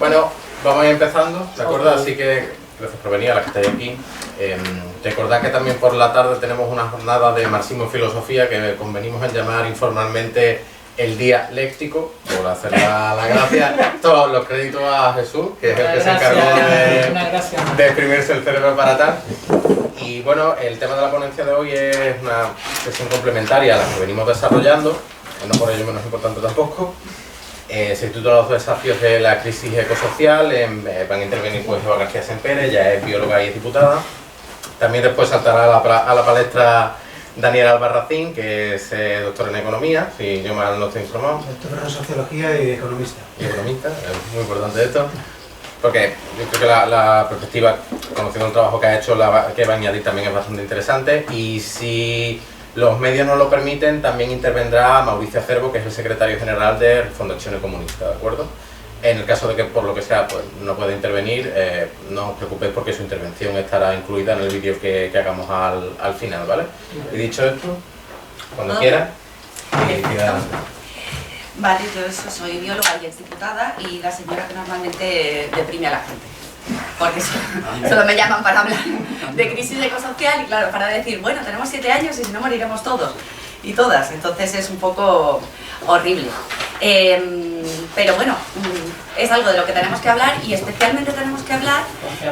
Bueno, vamos a ir empezando, ¿de acuerdo? Así que gracias por venir a las que estáis aquí. Recordad que también por la tarde tenemos una jornada de marxismo y filosofía que convenimos en llamar informalmente el día léctico, por hacer la gracia. Todos los créditos a Jesús, que es el que se encargó de exprimirse el cerebro para tal. Y bueno, el tema de la ponencia de hoy es una sesión complementaria a la que venimos desarrollando, no por ello menos importante tampoco. Se titula Los desafíos de la crisis ecosocial. Van a intervenir pues Eva García Sempere, ella es bióloga y es diputada. También después saltará a la palestra Daniel Albarracín, que es doctor en economía, si yo mal no estoy informado. Doctor en sociología y economista. Y economista, es muy importante esto. Porque yo creo que la perspectiva, conociendo el trabajo que ha hecho, que va a añadir también es bastante interesante. Y si los medios nos lo permiten, también intervendrá Mauricio Acerbo, que es el secretario general de Fondo Acción Comunista, ¿de acuerdo? En el caso de que por lo que sea pues, no pueda intervenir, no os preocupéis porque su intervención estará incluida en el vídeo que hagamos al final, ¿vale? Y dicho esto, cuando quiera, Vale, yo soy bióloga y exdiputada y la señora que normalmente deprime a la gente. Porque solo me llaman para hablar de crisis ecosocial y claro, para decir, bueno, tenemos 7 años y si no moriremos todos y todas. Entonces es un poco horrible. Pero bueno, es algo de lo que tenemos que hablar y especialmente tenemos que hablar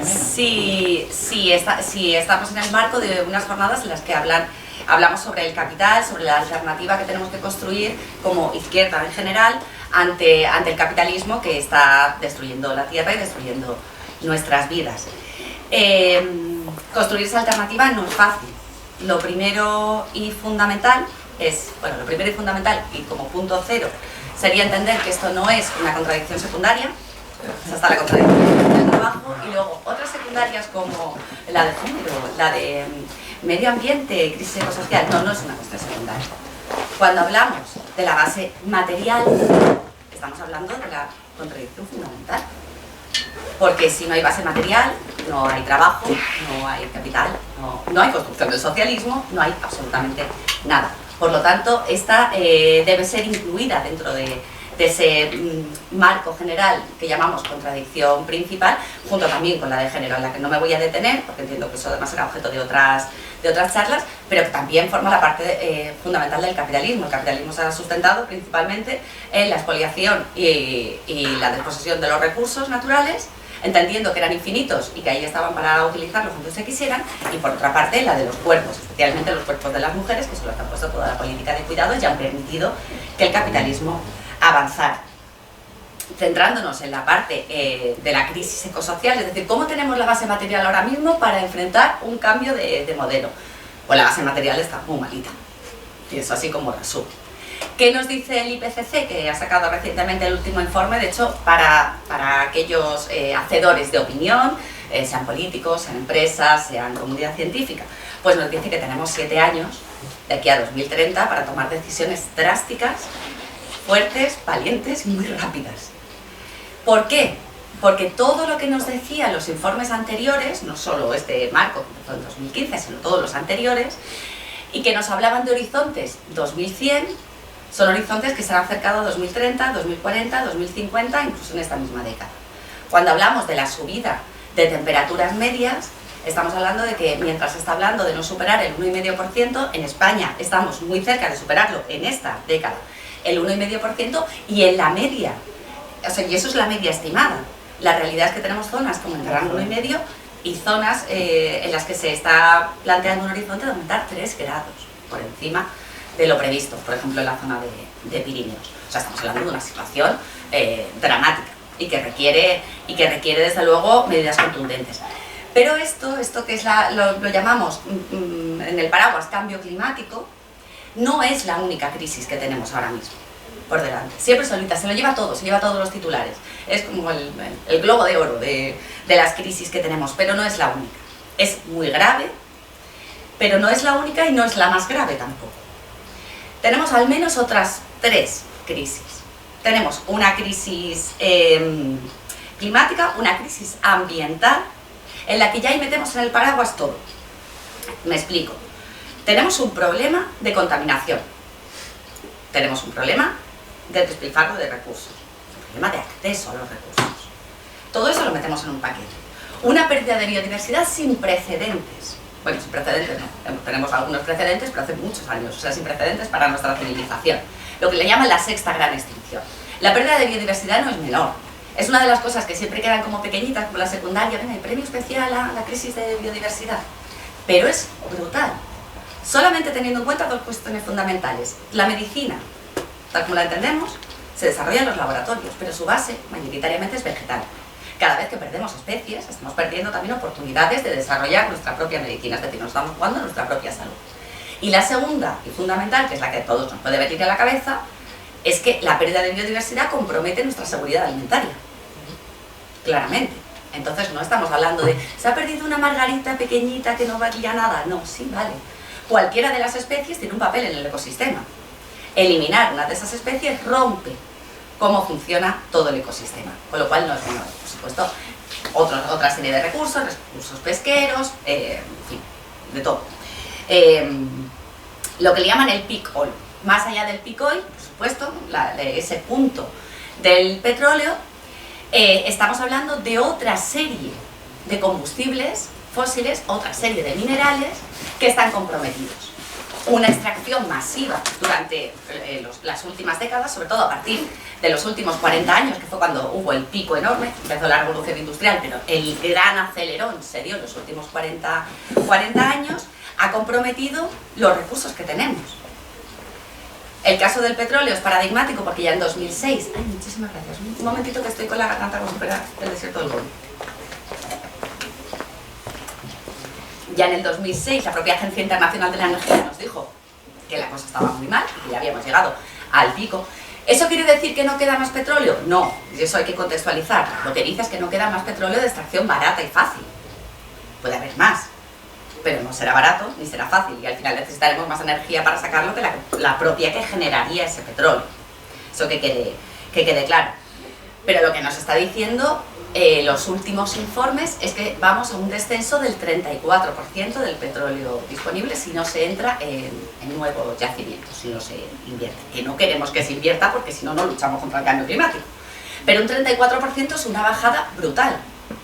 si estamos en el marco de unas jornadas en las que hablamos sobre el capital, sobre la alternativa que tenemos que construir como izquierda en general ante el capitalismo que está destruyendo la tierra y destruyendo nuestras vidas. Construir esa alternativa no es fácil. Lo primero y fundamental y como punto cero sería entender que esto no es una contradicción secundaria, esa está la contradicción del trabajo, y luego otras secundarias como la de género, la de medio ambiente, crisis ecosocial, no es una cuestión secundaria. Cuando hablamos de la base material, estamos hablando de la contradicción fundamental. Porque si no hay base material, no hay trabajo, no hay capital, no hay construcción del socialismo, no hay absolutamente nada. Por lo tanto, esta debe ser incluida dentro de ese marco general que llamamos contradicción principal, junto también con la de género, en la que no me voy a detener, porque entiendo que eso además será objeto de otras charlas, pero que también forma la parte fundamental del capitalismo. El capitalismo se ha sustentado principalmente en la expoliación y la desposesión de los recursos naturales, entendiendo que eran infinitos y que ahí estaban para utilizarlos cuando se quisieran, y por otra parte la de los cuerpos, especialmente los cuerpos de las mujeres, que son los que han puesto toda la política de cuidado y han permitido que el capitalismo avanzara. Centrándonos en la parte de la crisis ecosocial, es decir, ¿cómo tenemos la base material ahora mismo para enfrentar un cambio de modelo? Pues la base material está muy malita, y eso así como resumen. ¿Qué nos dice el IPCC, que ha sacado recientemente el último informe, de hecho, para aquellos hacedores de opinión, sean políticos, sean empresas, sean comunidad científica? Pues nos dice que tenemos 7 años, de aquí a 2030, para tomar decisiones drásticas, fuertes, valientes y muy rápidas. ¿Por qué? Porque todo lo que nos decían los informes anteriores, no solo este marco que empezó en 2015, sino todos los anteriores, y que nos hablaban de horizontes 2100, son horizontes que se han acercado a 2030, 2040, 2050, incluso en esta misma década. Cuando hablamos de la subida de temperaturas medias, estamos hablando de que mientras se está hablando de no superar el 1,5%, en España estamos muy cerca de superarlo en esta década, el 1,5%, y en la media, o sea, y eso es la media estimada. La realidad es que tenemos zonas como en el rango 1,5 y zonas en las que se está planteando un horizonte de aumentar 3 grados por encima de lo previsto, por ejemplo en la zona de Pirineos. O sea, estamos hablando de una situación dramática y que requiere desde luego medidas contundentes. Pero esto que es lo llamamos en el paraguas cambio climático, no es la única crisis que tenemos ahora mismo por delante. Siempre solita, se lo lleva todo, se lleva todos los titulares. Es como el globo de oro de las crisis que tenemos, pero no es la única. Es muy grave, pero no es la única y no es la más grave tampoco. Tenemos al menos otras 3 crisis. Tenemos una crisis climática, una crisis ambiental, en la que ya ahí metemos en el paraguas todo. Me explico. Tenemos un problema de contaminación. Tenemos un problema de despilfarro de recursos. Un problema de acceso a los recursos. Todo eso lo metemos en un paquete. Una pérdida de biodiversidad sin precedentes. Bueno, sin precedentes no, tenemos algunos precedentes, pero hace muchos años, o sea, sin precedentes para nuestra civilización. Lo que le llaman la sexta gran extinción. La pérdida de biodiversidad no es menor. Es una de las cosas que siempre quedan como pequeñitas, como la secundaria, venga, el premio especial a la crisis de biodiversidad. Pero es brutal. Solamente teniendo en cuenta dos cuestiones fundamentales. La medicina, tal como la entendemos, se desarrolla en los laboratorios, pero su base mayoritariamente es vegetal. Cada vez que perdemos especies, estamos perdiendo también oportunidades de desarrollar nuestra propia medicina, es decir, nos estamos jugando nuestra propia salud. Y la segunda y fundamental, que es la que a todos nos puede venir a la cabeza, es que la pérdida de biodiversidad compromete nuestra seguridad alimentaria. Claramente. Entonces no estamos hablando de, ¿se ha perdido una margarita pequeñita que no valía nada? No, sí, vale. Cualquiera de las especies tiene un papel en el ecosistema. Eliminar una de esas especies rompe cómo funciona todo el ecosistema, con lo cual no es menor. Por supuesto, otra serie de recursos pesqueros, en fin, de todo. Lo que le llaman el peak oil. Más allá del peak oil, por supuesto, de ese punto del petróleo, estamos hablando de otra serie de combustibles fósiles, otra serie de minerales que están comprometidos. Una extracción masiva durante las últimas décadas, sobre todo a partir de los últimos 40 años, que fue cuando hubo el pico enorme, empezó la revolución industrial, pero el gran acelerón se dio en los últimos 40 años, ha comprometido los recursos que tenemos. El caso del petróleo es paradigmático porque ya en 2006... Ay, muchísimas gracias. Un momentito que estoy con la garganta como si fuera el desierto del Gobi. Ya en el 2006 la propia Agencia Internacional de la Energía nos dijo que la cosa estaba muy mal y que ya habíamos llegado al pico. ¿Eso quiere decir que no queda más petróleo? No, y eso hay que contextualizar. Lo que dice es que no queda más petróleo de extracción barata y fácil. Puede haber más, pero no será barato ni será fácil y al final necesitaremos más energía para sacarlo que la propia que generaría ese petróleo. Eso que quede claro. Pero lo que nos está diciendo los últimos informes es que vamos a un descenso del 34% del petróleo disponible si no se entra en nuevos yacimientos, si no se invierte. Que no queremos que se invierta porque si no, no luchamos contra el cambio climático. Pero un 34% es una bajada brutal.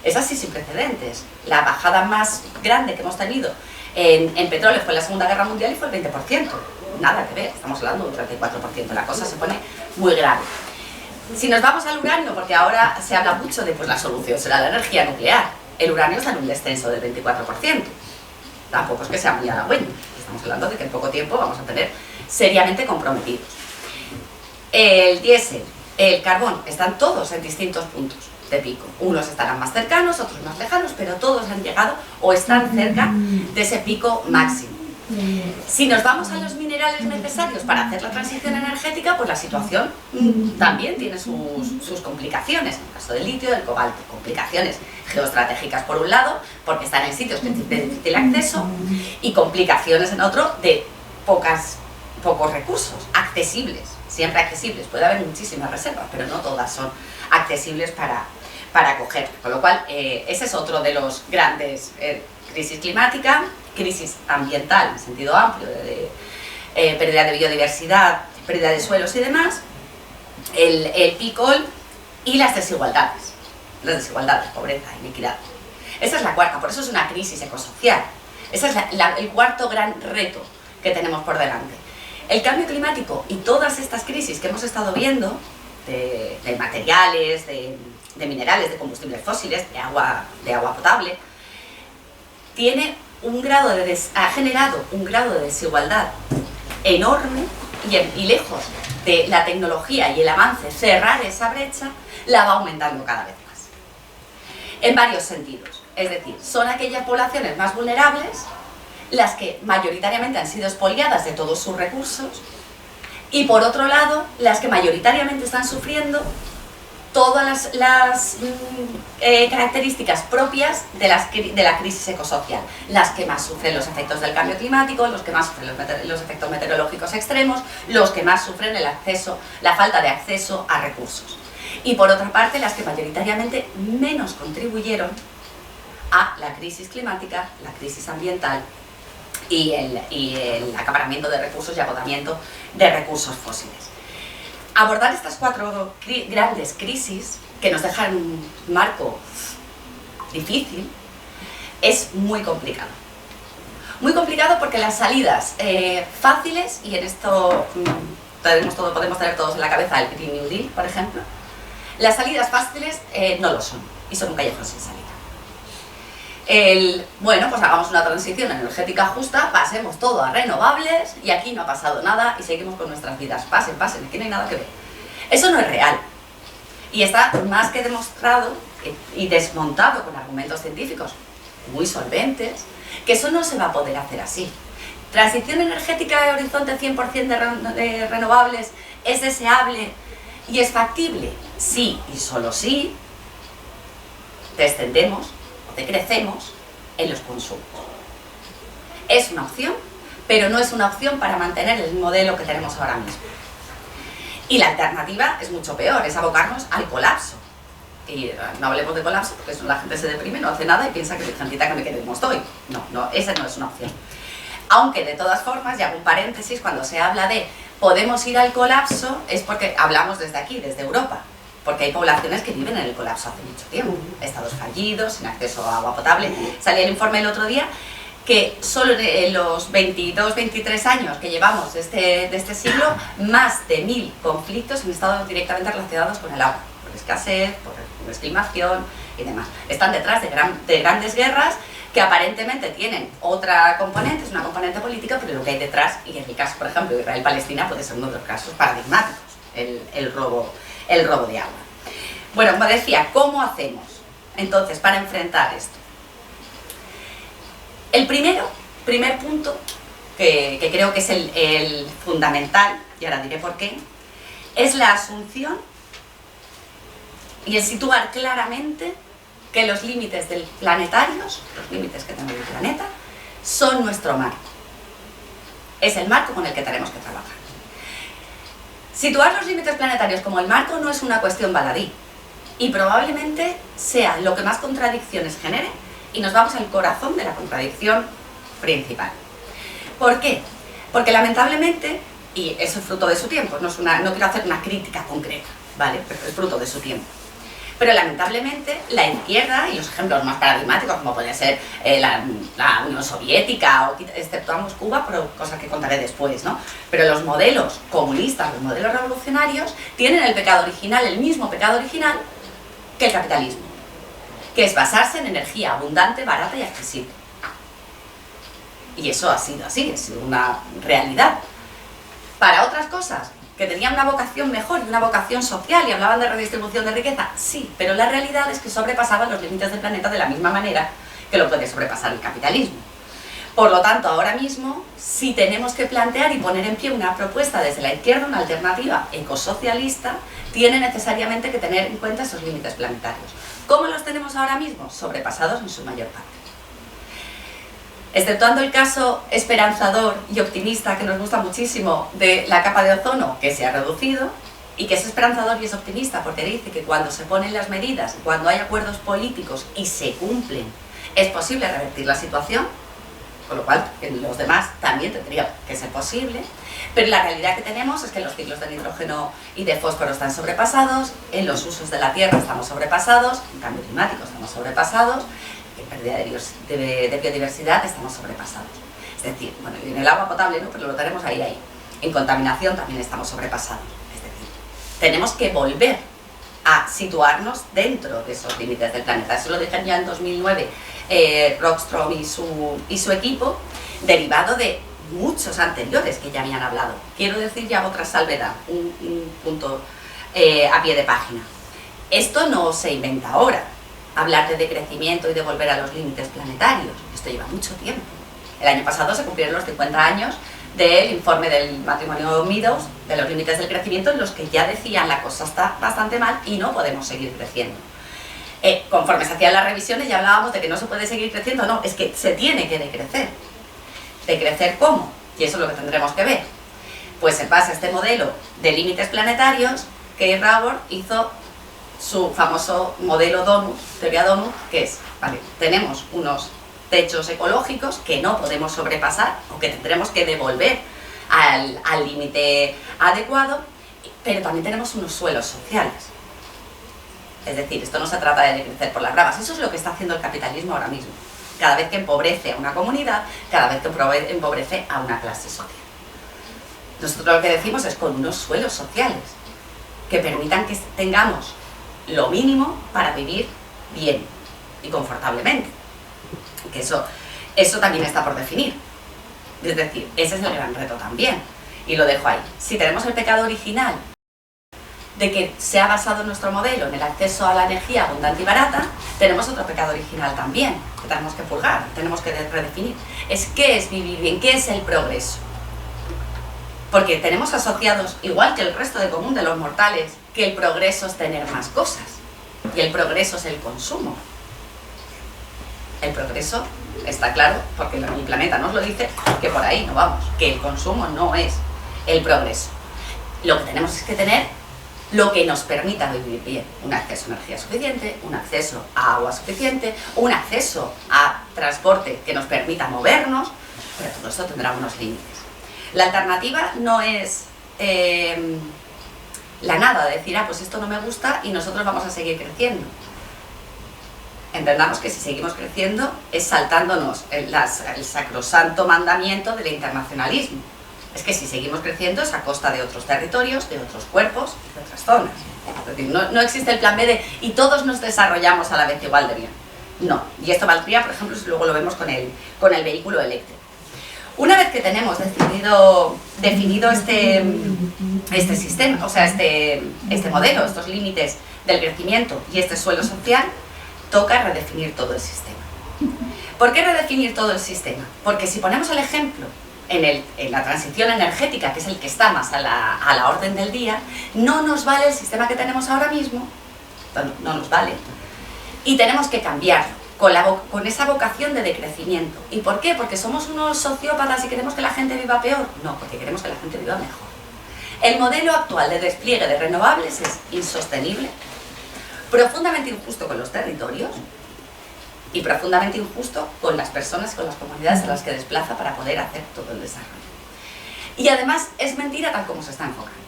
Es así sin precedentes. La bajada más grande que hemos tenido en petróleo fue en la Segunda Guerra Mundial y fue el 20%. Nada que ver, estamos hablando de un 34%. La cosa se pone muy grave. Si nos vamos al uranio, porque ahora se habla mucho de pues la solución será la energía nuclear. El uranio está en un descenso del 24%. Tampoco es que sea muy halagüeño. Estamos hablando de que en poco tiempo vamos a tener seriamente comprometidos. El diésel, el carbón, están todos en distintos puntos de pico. Unos estarán más cercanos, otros más lejanos, pero todos han llegado o están cerca de ese pico máximo. Si nos vamos a los minerales necesarios para hacer la transición energética, pues la situación también tiene sus complicaciones. En el caso del litio, del cobalto, complicaciones geoestratégicas por un lado, porque están en sitios de difícil acceso, y complicaciones en otro de pocos recursos, accesibles, siempre accesibles. Puede haber muchísimas reservas, pero no todas son accesibles para coger. Con lo cual, ese es otro de los grandes crisis climática, crisis ambiental en sentido amplio, de pérdida de biodiversidad, pérdida de suelos y demás, el peak oil y las desigualdades, pobreza, inequidad. Esa es la cuarta, por eso es una crisis ecosocial. Ese es el cuarto gran reto que tenemos por delante. El cambio climático y todas estas crisis que hemos estado viendo, de materiales, de minerales, de combustibles fósiles, de agua potable, ha generado un grado de desigualdad enorme y lejos de la tecnología y el avance cerrar esa brecha, la va aumentando cada vez más. En varios sentidos. Es decir, son aquellas poblaciones más vulnerables las que mayoritariamente han sido expoliadas de todos sus recursos y por otro lado, las que mayoritariamente están sufriendo todas las características propias de la crisis ecosocial, las que más sufren los efectos del cambio climático, los que más sufren los efectos meteorológicos extremos, los que más sufren la falta de acceso a recursos. Y por otra parte, las que mayoritariamente menos contribuyeron a la crisis climática, la crisis ambiental y el acaparamiento de recursos y agotamiento de recursos fósiles. abordar estas 4 grandes crisis, que nos dejan un marco difícil, es muy complicado. Muy complicado porque las salidas fáciles, y en esto podemos tener todos en la cabeza el Green New Deal, por ejemplo, las salidas fáciles no lo son, y son un callejón sin salida. Bueno, pues hagamos una transición energética justa, pasemos todo a renovables, y aquí no ha pasado nada, y seguimos con nuestras vidas. Pasen, aquí no hay nada que ver. Eso no es real. Y está más que demostrado y desmontado con argumentos científicos muy solventes, que eso no se va a poder hacer así. Transición energética de horizonte 100% de renovables es deseable y es factible. Sí, y solo sí descendemos o decrecemos en los consumos. Es una opción, pero no es una opción para mantener el modelo que tenemos ahora mismo. Y la alternativa es mucho peor, es abocarnos al colapso. Y no hablemos de colapso porque la gente se deprime, no hace nada y piensa que virgencita que me quede como estoy. No, esa no es una opción. Aunque de todas formas, y hago un paréntesis, cuando se habla de podemos ir al colapso, es porque hablamos desde aquí, desde Europa. Porque hay poblaciones que viven en el colapso hace mucho tiempo. Estados fallidos, sin acceso a agua potable. Salía el informe el otro día que solo en los 22, 23 años que llevamos de este siglo, más de 1000 conflictos han estado directamente relacionados con el agua, por escasez, por desclimación y demás. Están detrás de grandes guerras que aparentemente tienen otra componente, es una componente política, pero lo que hay detrás, y en el caso, por ejemplo, de Israel-Palestina, puede ser uno de los casos paradigmáticos, el robo de agua. Bueno, como decía, ¿cómo hacemos entonces para enfrentar esto? El primer punto, que creo que es el fundamental, y ahora diré por qué, es la asunción y el situar claramente que los límites planetarios, los límites que tenemos del planeta, son nuestro marco. Es el marco con el que tenemos que trabajar. Situar los límites planetarios como el marco no es una cuestión baladí, y probablemente sea lo que más contradicciones genere, y nos vamos al corazón de la contradicción principal. ¿Por qué? Porque lamentablemente, y eso es fruto de su tiempo, no quiero hacer una crítica concreta, ¿vale? Pero es fruto de su tiempo. Pero lamentablemente la izquierda, y los ejemplos más paradigmáticos como puede ser la Unión Soviética, o exceptuamos Cuba, pero cosa que contaré después, ¿no? Pero los modelos comunistas, los modelos revolucionarios, tienen el pecado original, el mismo pecado original que el capitalismo, que es basarse en energía abundante, barata y accesible. Y eso ha sido así, ha sido una realidad. Para otras cosas, que tenían una vocación mejor y una vocación social y hablaban de redistribución de riqueza, sí, pero la realidad es que sobrepasaban los límites del planeta de la misma manera que lo puede sobrepasar el capitalismo. Por lo tanto, ahora mismo, si tenemos que plantear y poner en pie una propuesta desde la izquierda, una alternativa ecosocialista, tiene necesariamente que tener en cuenta esos límites planetarios. ¿Cómo los tenemos ahora mismo? Sobrepasados en su mayor parte. Exceptuando el caso esperanzador y optimista que nos gusta muchísimo de la capa de ozono, que se ha reducido, y que es esperanzador y es optimista porque dice que cuando se ponen las medidas, cuando hay acuerdos políticos y se cumplen, es posible revertir la situación, con lo cual en los demás también tendría que ser posible, pero la realidad que tenemos es que los ciclos de nitrógeno y de fósforo están sobrepasados, en los usos de la tierra estamos sobrepasados, en cambio climático estamos sobrepasados, en pérdida de biodiversidad estamos sobrepasados. Es decir, bueno, en el agua potable no, pero lo tenemos ahí. En contaminación también estamos sobrepasados. Es decir, tenemos que volver a situarnos dentro de esos límites del planeta. Eso lo dijeron ya en 2009 Rockström y su equipo, derivado de muchos anteriores que ya habían hablado. Quiero decir ya otra salvedad, un punto a pie de página. Esto no se inventa ahora. Hablar de decrecimiento y de volver a los límites planetarios. Esto lleva mucho tiempo. El año pasado se cumplieron los 50 años del informe del matrimonio Meadows, de los límites del crecimiento, en los que ya decían la cosa está bastante mal y no podemos seguir creciendo. Conforme se hacían las revisiones ya hablábamos de que no se puede seguir creciendo, no, es que se tiene que decrecer. ¿Decrecer cómo? Y eso es lo que tendremos que ver. Pues en base a este modelo de límites planetarios, Kay Raworth hizo su famoso modelo Donut, teoría Donut, que es, vale, tenemos unos techos ecológicos que no podemos sobrepasar o que tendremos que devolver al límite adecuado, pero también tenemos unos suelos sociales. Es decir, esto no se trata de crecer por las bravas, eso es lo que está haciendo el capitalismo ahora mismo. Cada vez que empobrece a una comunidad, cada vez que empobrece a una clase social. Nosotros lo que decimos es con unos suelos sociales que permitan que tengamos lo mínimo para vivir bien y confortablemente. Que eso también está por definir. Es decir, ese es el gran reto también. Y lo dejo ahí. Si tenemos el pecado original de que se ha basado nuestro modelo en el acceso a la energía abundante y barata, tenemos otro pecado original también, que tenemos que purgar, tenemos que redefinir. Es qué es vivir bien, qué es el progreso. Porque tenemos asociados, igual que el resto de común de los mortales, que el progreso es tener más cosas. Y el progreso es el consumo. El progreso está claro, porque mi planeta nos lo dice, que por ahí no vamos, que el consumo no es el progreso. Lo que tenemos es que tener lo que nos permita vivir bien, un acceso a energía suficiente, un acceso a agua suficiente, un acceso a transporte que nos permita movernos, pero todo esto tendrá unos límites. La alternativa no es la nada, de decir, pues esto no me gusta y nosotros vamos a seguir creciendo. Entendamos que si seguimos creciendo es saltándonos el sacrosanto mandamiento del internacionalismo. Es que si seguimos creciendo es a costa de otros territorios, de otros cuerpos y de otras zonas. Es decir, no existe el plan B de y todos nos desarrollamos a la vez igual de bien. No. Y esto valdría, por ejemplo, si luego lo vemos con el vehículo eléctrico. Una vez que tenemos definido este sistema, o sea, este modelo, estos límites del crecimiento y este suelo social, toca redefinir todo el sistema. ¿Por qué redefinir todo el sistema? Porque si ponemos el ejemplo en la transición energética, que es el que está más a la orden del día, no nos vale el sistema que tenemos ahora mismo, no nos vale, y tenemos que cambiarlo con esa vocación de decrecimiento. ¿Y por qué? ¿Porque somos unos sociópatas y queremos que la gente viva peor? No, porque queremos que la gente viva mejor. El modelo actual de despliegue de renovables es insostenible, profundamente injusto con los territorios y profundamente injusto con las personas, con las comunidades a las que desplaza para poder hacer todo el desarrollo. Y además es mentira tal como se está enfocando.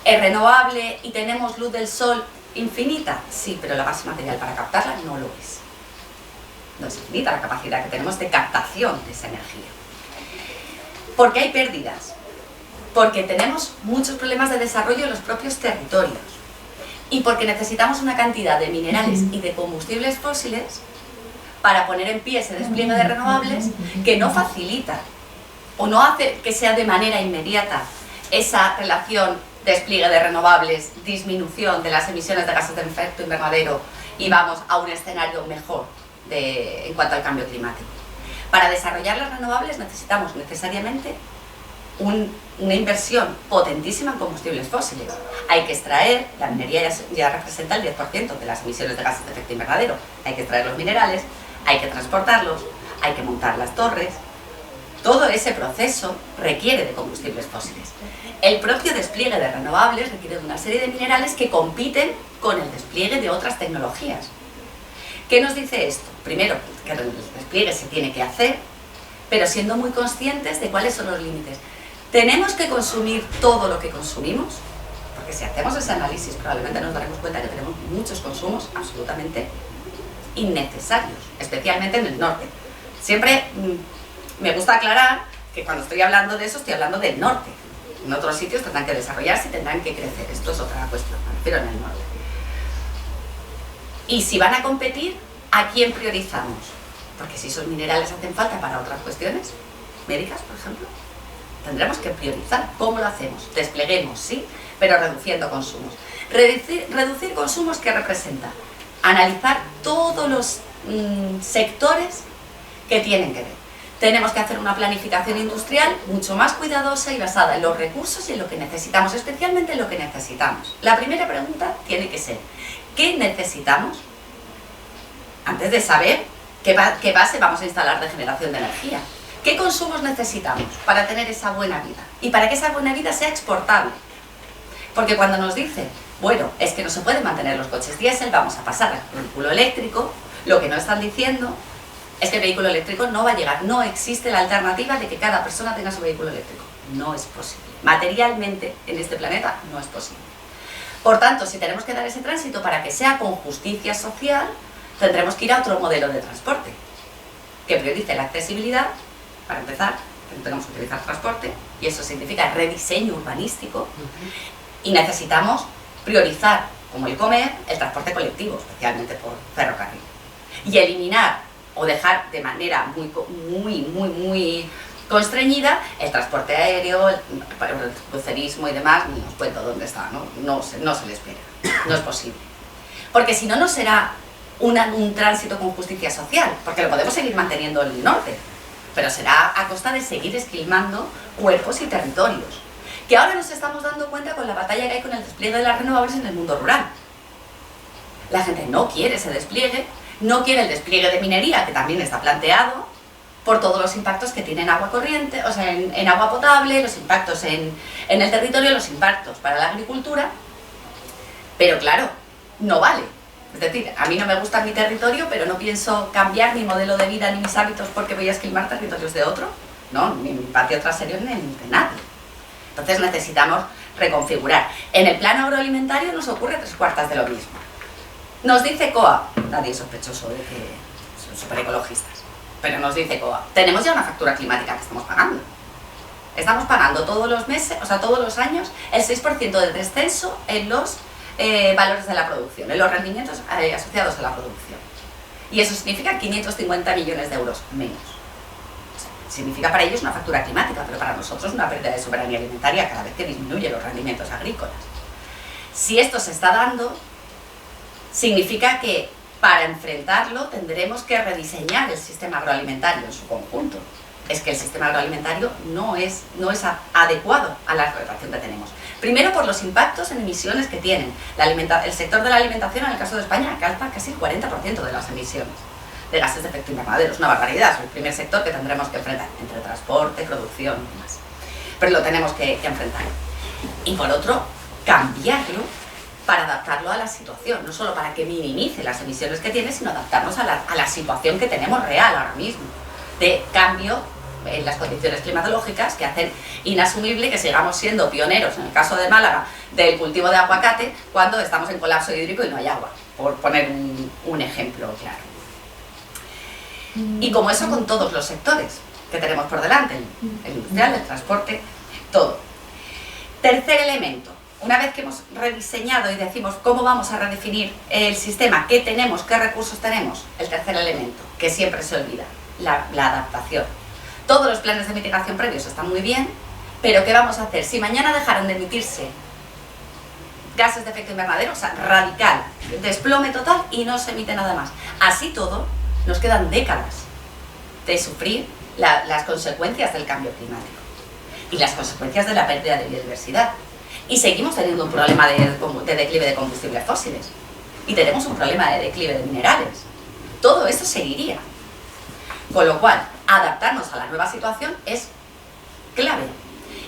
¿Es renovable y tenemos luz del sol infinita? Sí, pero la base material para captarla no lo es. No es infinita la capacidad que tenemos de captación de esa energía. ¿Por qué hay pérdidas? Porque tenemos muchos problemas de desarrollo en los propios territorios y porque necesitamos una cantidad de minerales y de combustibles fósiles para poner en pie ese despliegue de renovables que no facilita o no hace que sea de manera inmediata esa relación despliegue de renovables, disminución de las emisiones de gases de efecto invernadero y vamos a un escenario mejor en cuanto al cambio climático. Para desarrollar las renovables necesitamos necesariamente una inversión potentísima en combustibles fósiles. Hay que extraer, la minería ya representa el 10% de las emisiones de gases de efecto invernadero, hay que extraer los minerales, hay que transportarlos, hay que montar las torres. Todo ese proceso requiere de combustibles fósiles. El propio despliegue de renovables requiere de una serie de minerales que compiten con el despliegue de otras tecnologías. ¿Qué nos dice esto? Primero, que el despliegue se tiene que hacer, pero siendo muy conscientes de cuáles son los límites. ¿Tenemos que consumir todo lo que consumimos? Porque si hacemos ese análisis probablemente nos daremos cuenta que tenemos muchos consumos absolutamente innecesarios, especialmente en el norte. Siempre me gusta aclarar que cuando estoy hablando de eso estoy hablando del norte. En otros sitios tendrán que desarrollarse y tendrán que crecer. Esto es otra cuestión, pero en el norte. Y si van a competir, ¿a quién priorizamos? Porque si esos minerales hacen falta para otras cuestiones médicas, por ejemplo, tendremos que priorizar. ¿Cómo lo hacemos? Despleguemos, sí, pero reduciendo consumos. Reducir consumos, ¿qué representa? Analizar todos los sectores que tienen que ver. Tenemos que hacer una planificación industrial mucho más cuidadosa y basada en los recursos y en lo que necesitamos, especialmente en lo que necesitamos. La primera pregunta tiene que ser, ¿qué necesitamos? Antes de saber qué base vamos a instalar de generación de energía. ¿Qué consumos necesitamos para tener esa buena vida? Y para que esa buena vida sea exportable. Porque cuando nos dicen, bueno, es que no se pueden mantener los coches diésel, vamos a pasar al vehículo eléctrico, lo que no están diciendo es que el vehículo eléctrico no va a llegar. No existe la alternativa de que cada persona tenga su vehículo eléctrico. No es posible. Materialmente, en este planeta, no es posible. Por tanto, si tenemos que dar ese tránsito para que sea con justicia social, tendremos que ir a otro modelo de transporte, que priorice la accesibilidad, para empezar, que no tenemos que utilizar transporte, y eso significa rediseño urbanístico, y necesitamos priorizar, como el comer, el transporte colectivo, especialmente por ferrocarril, y eliminar o dejar de manera muy constreñida el transporte aéreo, el crucerismo y demás. Ni os cuento dónde está, no se le espera, no es posible, porque si no, no será un tránsito con justicia social, porque lo podemos seguir manteniendo en el norte, pero será a costa de seguir esquilmando cuerpos y territorios, que ahora nos estamos dando cuenta con la batalla que hay con el despliegue de las renovables en el mundo rural. La gente no quiere ese despliegue, no quiere el despliegue de minería, que también está planteado, por todos los impactos que tiene en agua corriente, o sea, en agua potable, los impactos en el territorio, los impactos para la agricultura, pero claro, no vale. Es decir, a mí no me gusta mi territorio, pero no pienso cambiar mi modelo de vida ni mis hábitos porque voy a esquilmar territorios de otro, no, ni mi patio trasero ni el de nadie. Entonces necesitamos reconfigurar. En el plano agroalimentario nos ocurre 3/4 de lo mismo. Nos dice COA, nadie es sospechoso de que son súper ecologistas, pero nos dice COA, tenemos ya una factura climática que estamos pagando. Estamos pagando todos los meses, o sea, todos los años, el 6% de descenso en los valores de la producción, en los rendimientos asociados a la producción. Y eso significa 550 millones de euros menos. O sea, significa para ellos una factura climática, pero para nosotros una pérdida de soberanía alimentaria cada vez que disminuyen los rendimientos agrícolas. Si esto se está dando, significa que para enfrentarlo tendremos que rediseñar el sistema agroalimentario en su conjunto. Es que el sistema agroalimentario no es adecuado a la relación que tenemos. Primero por los impactos en emisiones que tienen. El sector de la alimentación, en el caso de España, alcanza casi el 40% de las emisiones de gases de efecto invernadero. Es una barbaridad, es el primer sector que tendremos que enfrentar, entre transporte, producción y demás. Pero lo tenemos que enfrentar. Y por otro, cambiarlo para adaptarlo a la situación, no solo para que minimice las emisiones que tiene, sino adaptarnos a la situación que tenemos real ahora mismo, de cambio en las condiciones climatológicas que hacen inasumible que sigamos siendo pioneros, en el caso de Málaga, del cultivo de aguacate, cuando estamos en colapso hídrico y no hay agua, por poner un ejemplo claro. Y como eso con todos los sectores que tenemos por delante, el industrial, el transporte, todo. Tercer elemento. Una vez que hemos rediseñado y decimos cómo vamos a redefinir el sistema, qué tenemos, qué recursos tenemos, el tercer elemento, que siempre se olvida, la adaptación. Todos los planes de mitigación previos están muy bien, pero ¿qué vamos a hacer? Si mañana dejaran de emitirse gases de efecto invernadero, o sea, radical, desplome total y no se emite nada más. Así todo, nos quedan décadas de sufrir las consecuencias del cambio climático y las consecuencias de la pérdida de biodiversidad. Y seguimos teniendo un problema de declive de combustibles fósiles. Y tenemos un problema de declive de minerales. Todo eso seguiría. Con lo cual, adaptarnos a la nueva situación es clave.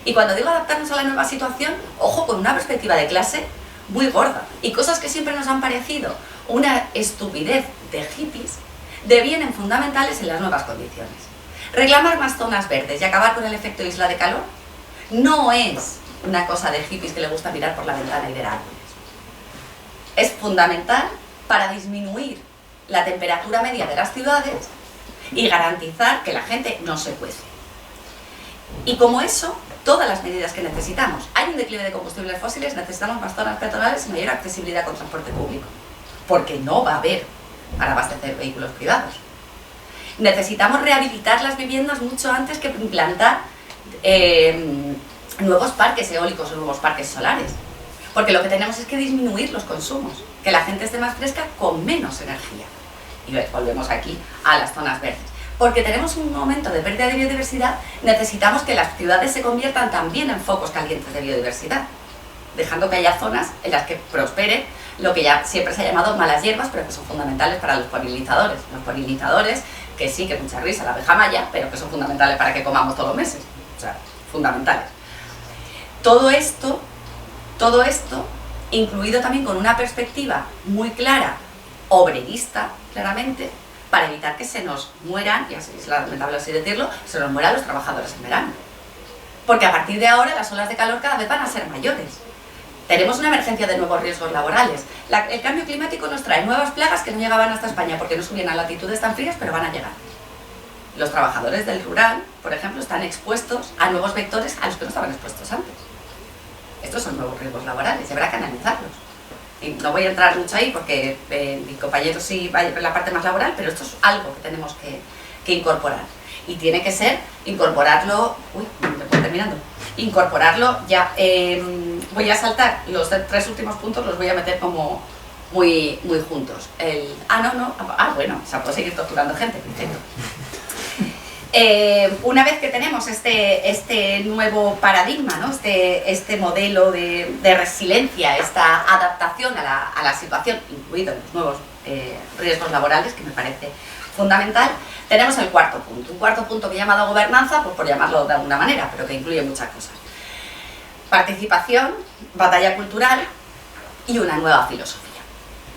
Y cuando digo adaptarnos a la nueva situación, ojo, con una perspectiva de clase muy gorda. Y cosas que siempre nos han parecido una estupidez de hippies, devienen fundamentales en las nuevas condiciones. Reclamar más zonas verdes y acabar con el efecto isla de calor no es una cosa de hippies que le gusta mirar por la ventana y ver árboles. Es fundamental para disminuir la temperatura media de las ciudades y garantizar que la gente no se cuece. Y como eso, todas las medidas que necesitamos. Hay un declive de combustibles fósiles, necesitamos más zonas peatonales y mayor accesibilidad con transporte público, porque no va a haber para abastecer vehículos privados. Necesitamos rehabilitar las viviendas mucho antes que implantar nuevos parques eólicos o nuevos parques solares, porque lo que tenemos es que disminuir los consumos, que la gente esté más fresca con menos energía. Y volvemos aquí a las zonas verdes. Porque tenemos un momento de pérdida de biodiversidad, necesitamos que las ciudades se conviertan también en focos calientes de biodiversidad, dejando que haya zonas en las que prospere lo que ya siempre se ha llamado malas hierbas, pero que son fundamentales para los polinizadores. Los polinizadores, que sí, que mucha risa, la abeja maya, pero que son fundamentales para que comamos todos los meses. O sea, fundamentales. Todo esto, incluido también con una perspectiva muy clara, obrerista, claramente, para evitar que se nos mueran, y así es lamentable así decirlo, se nos mueran los trabajadores en verano. porque a partir de ahora las olas de calor cada vez van a ser mayores. Tenemos una emergencia de nuevos riesgos laborales. El cambio climático nos trae nuevas plagas que no llegaban hasta España porque no subían a latitudes tan frías, pero van a llegar. Los trabajadores del rural, por ejemplo, están expuestos a nuevos vectores a los que no estaban expuestos antes. Estos son nuevos riesgos laborales y habrá que analizarlos. Y no voy a entrar mucho ahí porque mi compañero sí va a ver la parte más laboral, pero esto es algo que tenemos que incorporar. Y tiene que ser incorporarlo... Uy, me estoy terminando. Incorporarlo ya... voy a saltar los 3 últimos puntos, los voy a meter como muy juntos. Bueno, o sea, puedo seguir torturando gente, perfecto. Una vez que tenemos este nuevo paradigma, ¿no? este modelo de resiliencia, esta adaptación a la situación, incluidos los nuevos riesgos laborales, que me parece fundamental, tenemos el cuarto punto. Un cuarto punto que he llamado gobernanza, pues por llamarlo de alguna manera, pero que incluye muchas cosas. Participación, batalla cultural y una nueva filosofía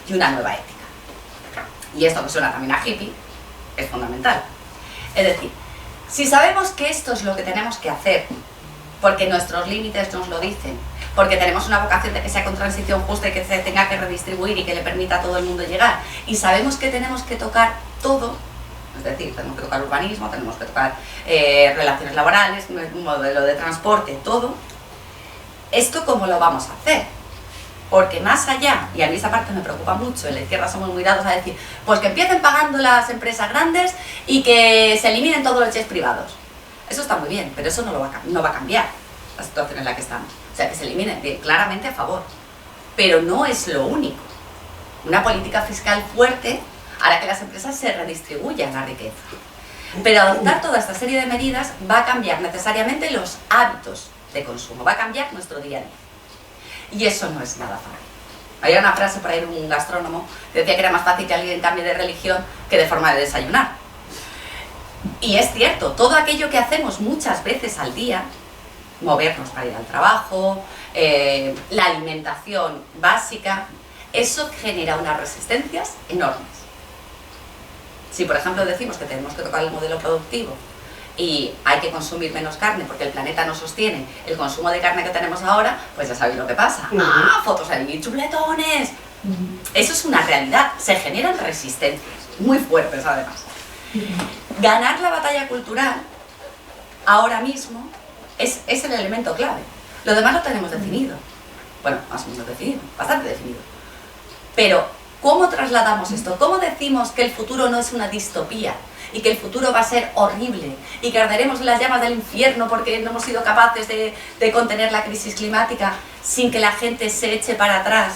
y una nueva ética. Y esto que suena también a hippie es fundamental. Es decir, si sabemos que esto es lo que tenemos que hacer, porque nuestros límites nos lo dicen, porque tenemos una vocación de que sea con transición justa y que se tenga que redistribuir y que le permita a todo el mundo llegar, y sabemos que tenemos que tocar todo, es decir, tenemos que tocar urbanismo, tenemos que tocar relaciones laborales, un modelo de transporte, todo, ¿esto cómo lo vamos a hacer? Porque más allá, y a mí esa parte me preocupa mucho, en la izquierda somos muy dados a decir, pues que empiecen pagando las empresas grandes y que se eliminen todos los jets privados. Eso está muy bien, pero eso no va a cambiar la situación en la que estamos. O sea, que se eliminen, bien, claramente a favor. Pero no es lo único. Una política fiscal fuerte hará que las empresas se redistribuyan la riqueza. Pero adoptar toda esta serie de medidas va a cambiar necesariamente los hábitos de consumo, va a cambiar nuestro día a día. Y eso no es nada fácil. Había una frase por ahí de un gastrónomo que decía que era más fácil que alguien cambie de religión que de forma de desayunar. Y es cierto, todo aquello que hacemos muchas veces al día, movernos para ir al trabajo, la alimentación básica, eso genera unas resistencias enormes. Si por ejemplo decimos que tenemos que tocar el modelo productivo y hay que consumir menos carne porque el planeta no sostiene el consumo de carne que tenemos ahora, pues ya sabéis lo que pasa. Fotos ahí, chuletones. Eso es una realidad, se generan resistencias, muy fuertes además. Ganar la batalla cultural ahora mismo es el elemento clave. Lo demás lo tenemos definido. Bueno, más o menos definido, bastante definido. Pero, ¿cómo trasladamos esto? ¿Cómo decimos que el futuro no es una distopía? Y que el futuro va a ser horrible y que arderemos en las llamas del infierno porque no hemos sido capaces de contener la crisis climática sin que la gente se eche para atrás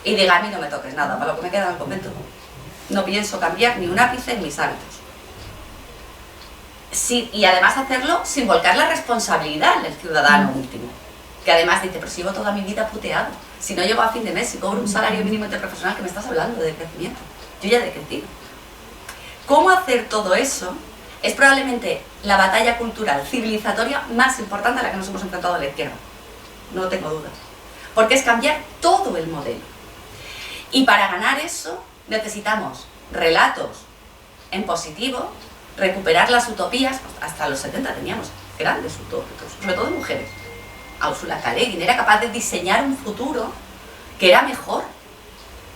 y diga, a mí no me toques nada, para lo que me queda en el convento no pienso cambiar ni un ápice en mis hábitos. Sí, y además hacerlo sin volcar la responsabilidad del ciudadano último, que además dice, pero si llevo toda mi vida puteado, si no llego a fin de mes, si cobro un salario mínimo interprofesional, que me estás hablando de crecimiento, yo ya he decrecido. ¿Cómo hacer todo eso? Es probablemente la batalla cultural, civilizatoria más importante a la que nos hemos enfrentado a la izquierda. No tengo dudas. Porque es cambiar todo el modelo. Y para ganar eso necesitamos relatos en positivo, recuperar las utopías. Hasta los 70 teníamos grandes utópicos, sobre todo mujeres. Ursula K. Le Guin era capaz de diseñar un futuro que era mejor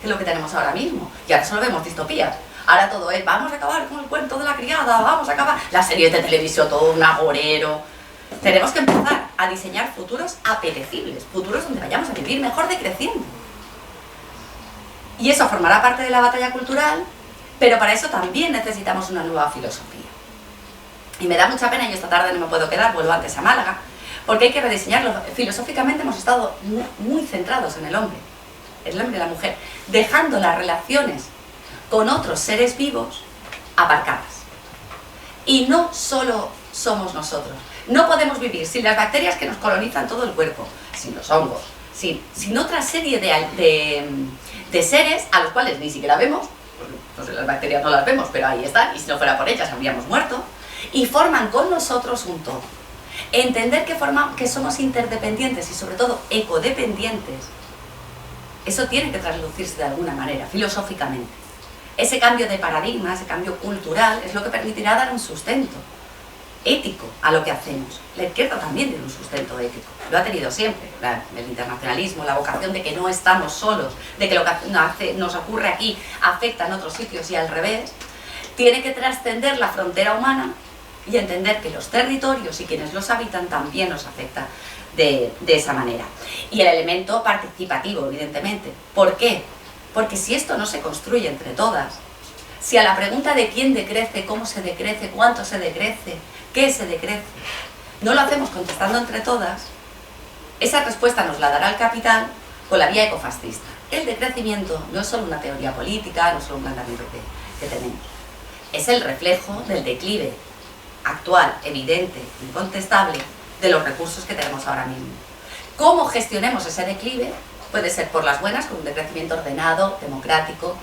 que lo que tenemos ahora mismo. Y ahora solo vemos distopías. Ahora todo es, vamos a acabar con el cuento de la criada, vamos a acabar las series de televisión, todo un agorero. Tenemos que empezar a diseñar futuros apetecibles, futuros donde vayamos a vivir mejor decreciendo. Y eso formará parte de la batalla cultural, pero para eso también necesitamos una nueva filosofía. Y me da mucha pena, y esta tarde no me puedo quedar, vuelvo antes a Málaga, porque hay que rediseñarlo. Filosóficamente hemos estado muy centrados en el hombre y la mujer, dejando las relaciones con otros seres vivos aparcadas. Y no solo somos nosotros. No podemos vivir sin las bacterias que nos colonizan todo el cuerpo, sin los hongos, sin otra serie de seres a los cuales ni siquiera vemos. Pues las bacterias no las vemos, pero ahí están, y si no fuera por ellas habríamos muerto. Y forman con nosotros un todo. Entender que somos interdependientes y sobre todo ecodependientes, eso tiene que traslucirse de alguna manera, filosóficamente. Ese cambio de paradigma, ese cambio cultural, es lo que permitirá dar un sustento ético a lo que hacemos. La izquierda también tiene un sustento ético, lo ha tenido siempre. El internacionalismo, la vocación de que no estamos solos, de que lo que nos ocurre aquí afecta en otros sitios y al revés, tiene que trascender la frontera humana y entender que los territorios y quienes los habitan también nos afecta de esa manera. Y el elemento participativo, evidentemente. ¿Por qué? Porque si esto no se construye entre todas, si a la pregunta de quién decrece, cómo se decrece, cuánto se decrece, qué se decrece, no lo hacemos contestando entre todas, esa respuesta nos la dará el capital con la vía ecofascista. El decrecimiento no es solo una teoría política, no es solo un planteamiento que tenemos. Es el reflejo del declive actual, evidente, incontestable, de los recursos que tenemos ahora mismo. ¿Cómo gestionemos ese declive? Puede ser por las buenas, con un decrecimiento ordenado, democrático,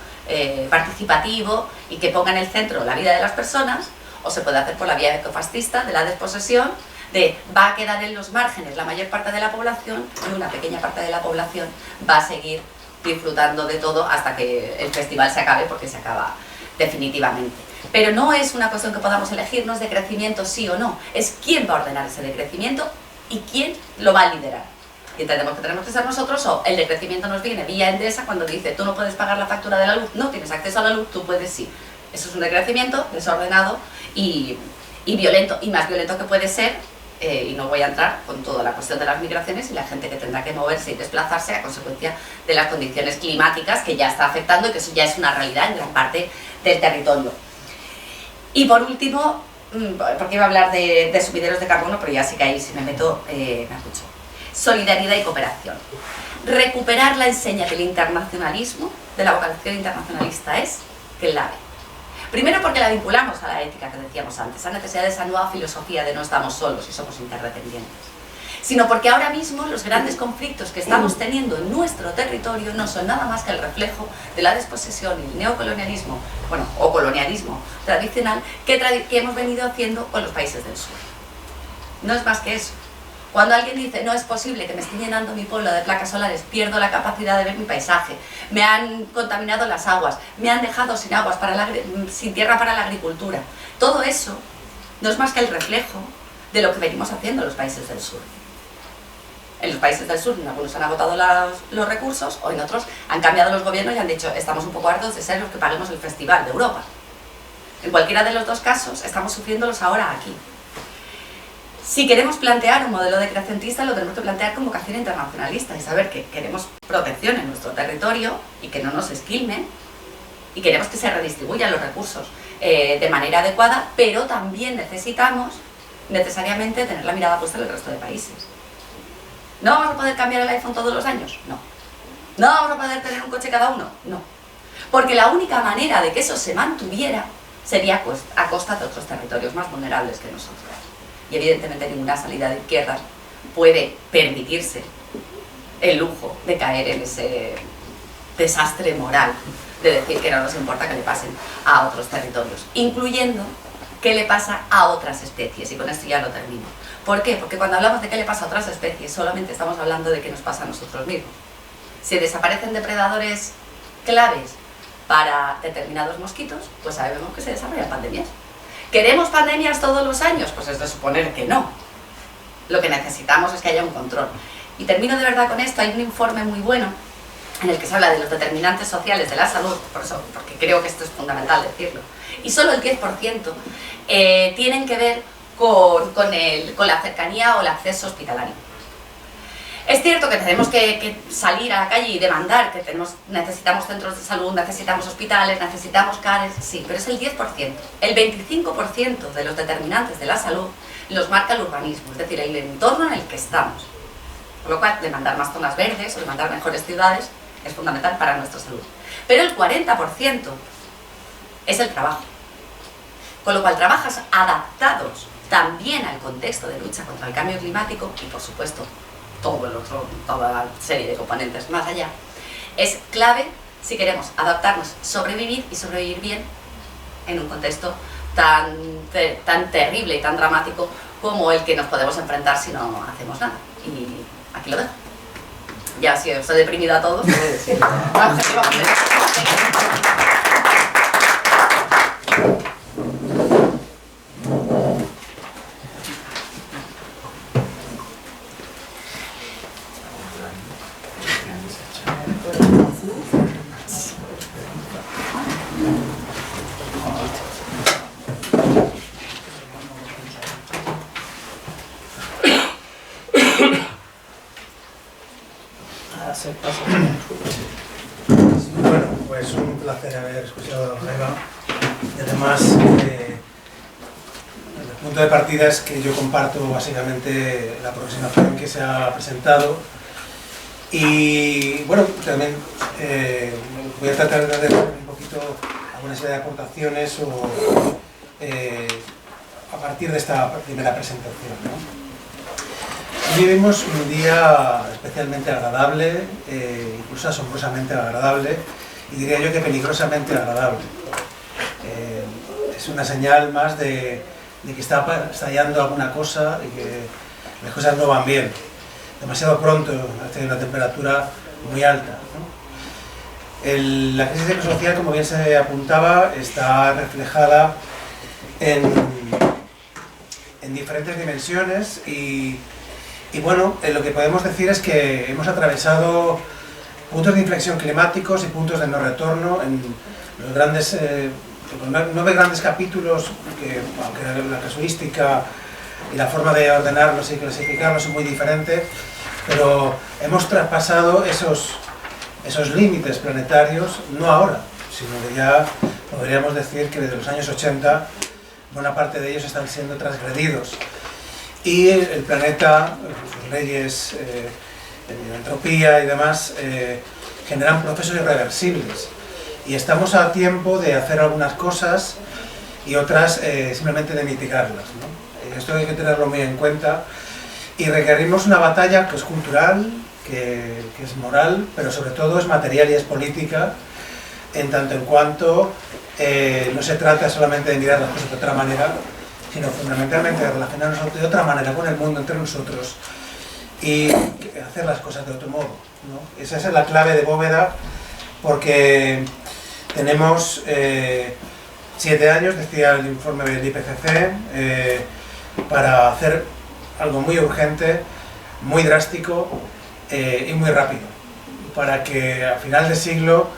participativo y que ponga en el centro la vida de las personas, o se puede hacer por la vía ecofascista, de la desposesión, de va a quedar en los márgenes la mayor parte de la población y una pequeña parte de la población va a seguir disfrutando de todo hasta que el festival se acabe, porque se acaba definitivamente. Pero no es una cuestión que podamos elegir, no es decrecimiento sí o no, es quién va a ordenar ese decrecimiento y quién lo va a liderar. Y entendemos que tenemos que ser nosotros, o el decrecimiento nos viene vía Endesa cuando dice tú no puedes pagar la factura de la luz, no tienes acceso a la luz, tú puedes sí. Eso es un decrecimiento desordenado y violento, y más violento que puede ser, y no voy a entrar con toda la cuestión de las migraciones y la gente que tendrá que moverse y desplazarse a consecuencia de las condiciones climáticas que ya está afectando y que eso ya es una realidad en gran parte del territorio. Y por último, porque iba a hablar de sumideros de carbono, pero ya sí que ahí si me meto, me escucho. Solidaridad y cooperación. Recuperar la enseña del internacionalismo, de la vocación internacionalista, es clave. Primero porque la vinculamos a la ética que decíamos antes, a necesidad de esa nueva filosofía de no estamos solos y somos interdependientes. Sino porque ahora mismo los grandes conflictos que estamos teniendo en nuestro territorio no son nada más que el reflejo de la desposesión y el neocolonialismo, bueno, o colonialismo tradicional que hemos venido haciendo con los países del sur. No es más que eso. Cuando alguien dice, no es posible que me esté llenando mi pueblo de placas solares, pierdo la capacidad de ver mi paisaje, me han contaminado las aguas, me han dejado sin aguas sin tierra para la agricultura, todo eso no es más que el reflejo de lo que venimos haciendo en los países del sur. En los países del sur, en algunos han agotado los recursos, o en otros han cambiado los gobiernos y han dicho, estamos un poco hartos de ser los que paguemos el festival de Europa. En cualquiera de los dos casos, estamos sufriéndolos ahora aquí. Si queremos plantear un modelo decrecentista, lo tenemos que plantear con vocación internacionalista y saber que queremos protección en nuestro territorio y que no nos esquilmen, y queremos que se redistribuyan los recursos de manera adecuada, pero también necesitamos necesariamente tener la mirada puesta en el resto de países. ¿No vamos a poder cambiar el iPhone todos los años? No. ¿No vamos a poder tener un coche cada uno? No. Porque la única manera de que eso se mantuviera sería a costa de otros territorios más vulnerables que nosotros. Y evidentemente ninguna salida de izquierdas puede permitirse el lujo de caer en ese desastre moral de decir que no nos importa que le pasen a otros territorios, incluyendo qué le pasa a otras especies, y con esto ya lo termino. ¿Por qué? Porque cuando hablamos de qué le pasa a otras especies, solamente estamos hablando de qué nos pasa a nosotros mismos. Si desaparecen depredadores claves para determinados mosquitos, pues sabemos que se desarrollan pandemias. ¿Queremos pandemias todos los años? Pues es de suponer que no. Lo que necesitamos es que haya un control. Y termino de verdad con esto. Hay un informe muy bueno en el que se habla de los determinantes sociales de la salud, porque creo que esto es fundamental decirlo. Y solo el 10% tienen que ver con la cercanía o el acceso hospitalario. Es cierto que tenemos que salir a la calle y demandar que necesitamos centros de salud, necesitamos hospitales, necesitamos CARES, sí, pero es el 10%. El 25% de los determinantes de la salud los marca el urbanismo, es decir, el entorno en el que estamos. Con lo cual, demandar más zonas verdes o demandar mejores ciudades es fundamental para nuestra salud. Pero el 40% es el trabajo. Con lo cual, trabajos adaptados también al contexto de lucha contra el cambio climático y, por supuesto, toda la serie de componentes más allá, es clave si queremos adaptarnos, sobrevivir y sobrevivir bien en un contexto tan terrible y tan dramático como el que nos podemos enfrentar si no hacemos nada. Y aquí lo dejo. Ya si os he deprimido a todos, puedo decir. Bueno, pues un placer haber escuchado a Eva. Y además, el punto de partida es que yo comparto básicamente la aproximación que se ha presentado. Y bueno, también voy a tratar de hacer un poquito alguna serie de aportaciones a partir de esta primera presentación, ¿no? Vivimos un día especialmente agradable, incluso asombrosamente agradable, y diría yo que peligrosamente agradable. Es una señal más de que está estallando alguna cosa y que las cosas no van bien. Demasiado pronto, hace una temperatura muy alta, ¿no? La crisis ecosocial, como bien se apuntaba, está reflejada en diferentes dimensiones y bueno, lo que podemos decir es que hemos atravesado puntos de inflexión climáticos y puntos de no retorno en los grandes, 9 grandes capítulos, que aunque la casuística y la forma de ordenarlos y clasificarlos son muy diferentes, pero hemos traspasado esos límites planetarios, no ahora, sino que ya podríamos decir que desde los años 80 buena parte de ellos están siendo transgredidos. Y el planeta, sus leyes de entropía y demás, generan procesos irreversibles. Y estamos a tiempo de hacer algunas cosas y otras simplemente de mitigarlas, ¿no? Esto hay que tenerlo muy en cuenta. Y requerimos una batalla que es cultural, que es moral, pero sobre todo es material y es política, en tanto en cuanto no se trata solamente de mirar las cosas de otra manera, sino fundamentalmente de relacionarnos de otra manera con el mundo, entre nosotros, y hacer las cosas de otro modo, ¿no? Esa es la clave de Bóveda, porque tenemos 7 años, decía el informe del IPCC, para hacer algo muy urgente, muy drástico y muy rápido, para que a final de siglo